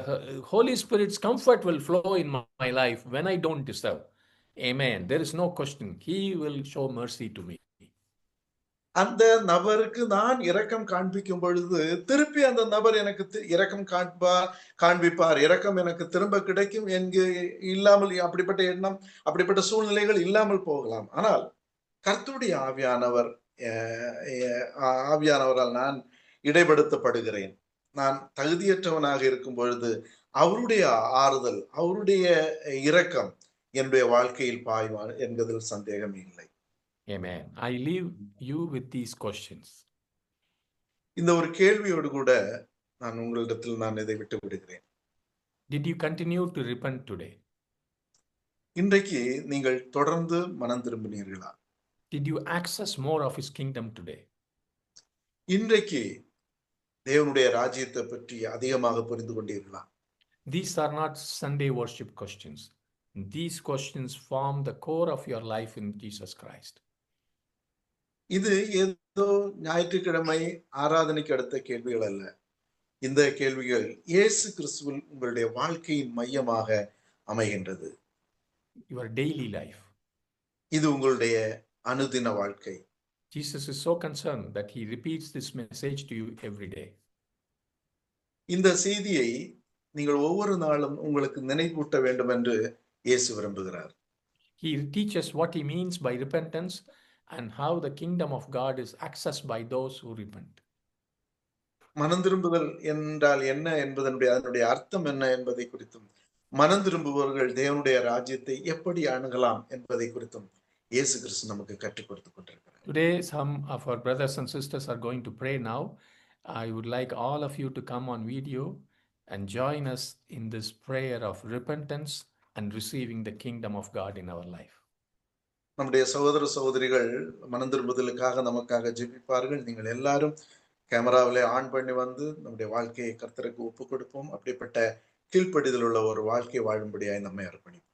Holy Spirit's comfort will flow in my life when I don't deserve. Amen. There is no question. He will show mercy to me. அந்த நபருக்கு நான் இரக்கம் காண்பிக்கும் பொழுது திருப்பி அந்த நபர் எனக்கு இரக்கம் காண்பிப்பார், இரக்கம் எனக்கு திரும்ப கிடைக்கும் என்கு இல்லாமல் அப்படிப்பட்ட எண்ணம், அப்படிப்பட்ட சூழ்நிலைகள் இல்லாமல் போகலாம். ஆனால் கர்த்தருடைய ஆவியானவரால் நான் இடைப்படுத்தப்படுகிறேன். நான் தகுதியற்றவனாக இருக்கும் பொழுது அவருடைய ஆறுதல், அவருடைய இரக்கம் என்னுடைய வாழ்க்கையில் பாய்வான் என்பதில் சந்தேகம் இல்லை. Amen. I leave you with these questions. இந்த ஒரு கேள்வியோடு கூட நான் உங்களிடத்தில் நான் இதை விட்டு விடுகிறேன். Did you continue to repent today? இன்றைக்கு நீங்கள் தொடர்ந்து மனம் திரும்பினீர்களா? Did you access more of his kingdom today? இன்றைக்கு தேவனுடைய ராஜ்யத்தை பற்றி அதிகமாக புரிந்து கொண்டீர்களா? These are not Sunday worship questions. These questions form the core of your life in Jesus Christ. இது ஏதோ ஞாயிற்றுக்கிழமை ஆராதனைக்கு அடுத்த கேள்விகள் அல்ல. இந்த கேள்விகள் இயேசு கிறிஸ்துவில் உங்களுடைய வாழ்க்கையின் மையமாக அமைகின்றது. Your daily life. இது உங்களுடைய அனுதின வாழ்க்கை. Jesus is so concerned that he repeats this message to you every day. இந்த செய்தியை நீங்கள் ஒவ்வொரு நாளும் உங்களுக்கு நினைவூட்ட வேண்டும் என்று இயேசு விரும்புகிறார். He teaches what he means by repentance and how the kingdom of God is accessed by those who repent. மனம் திரும்புதல் என்றால் என்ன என்பதனுடைய அதனுடைய அர்த்தம் என்ன என்பதை குறித்தும், மனம் திரும்புபவர்கள் தேவனுடைய ராஜ்யத்தை எப்படி அணுகலாம் என்பதை குறித்தும் இயேசு கிறிஸ்து நமக்கு கற்றுக் கொடுத்து கொண்டிருக்கிறார். Today some of our brothers and sisters are going to pray now. I would like all of you to come on video and join us in this prayer of repentance and receiving the kingdom of God in our life. நம்முடைய சகோதர சகோதரிகள் மனம் திரும்புதலுக்காக நமக்காக ஜெபிப்பார்கள். நீங்கள் எல்லாரும் கேமராவிலே on பண்ணி வந்து நம்முடைய வாழ்க்கையை கர்த்தருக்கு ஒப்பு கொடுப்போம். அப்படிப்பட்ட கீழ்ப்படிதல் உள்ள ஒரு வாழ்க்கை வாழும்படியாய் நம்மை அர்ப்பணிப்போம்.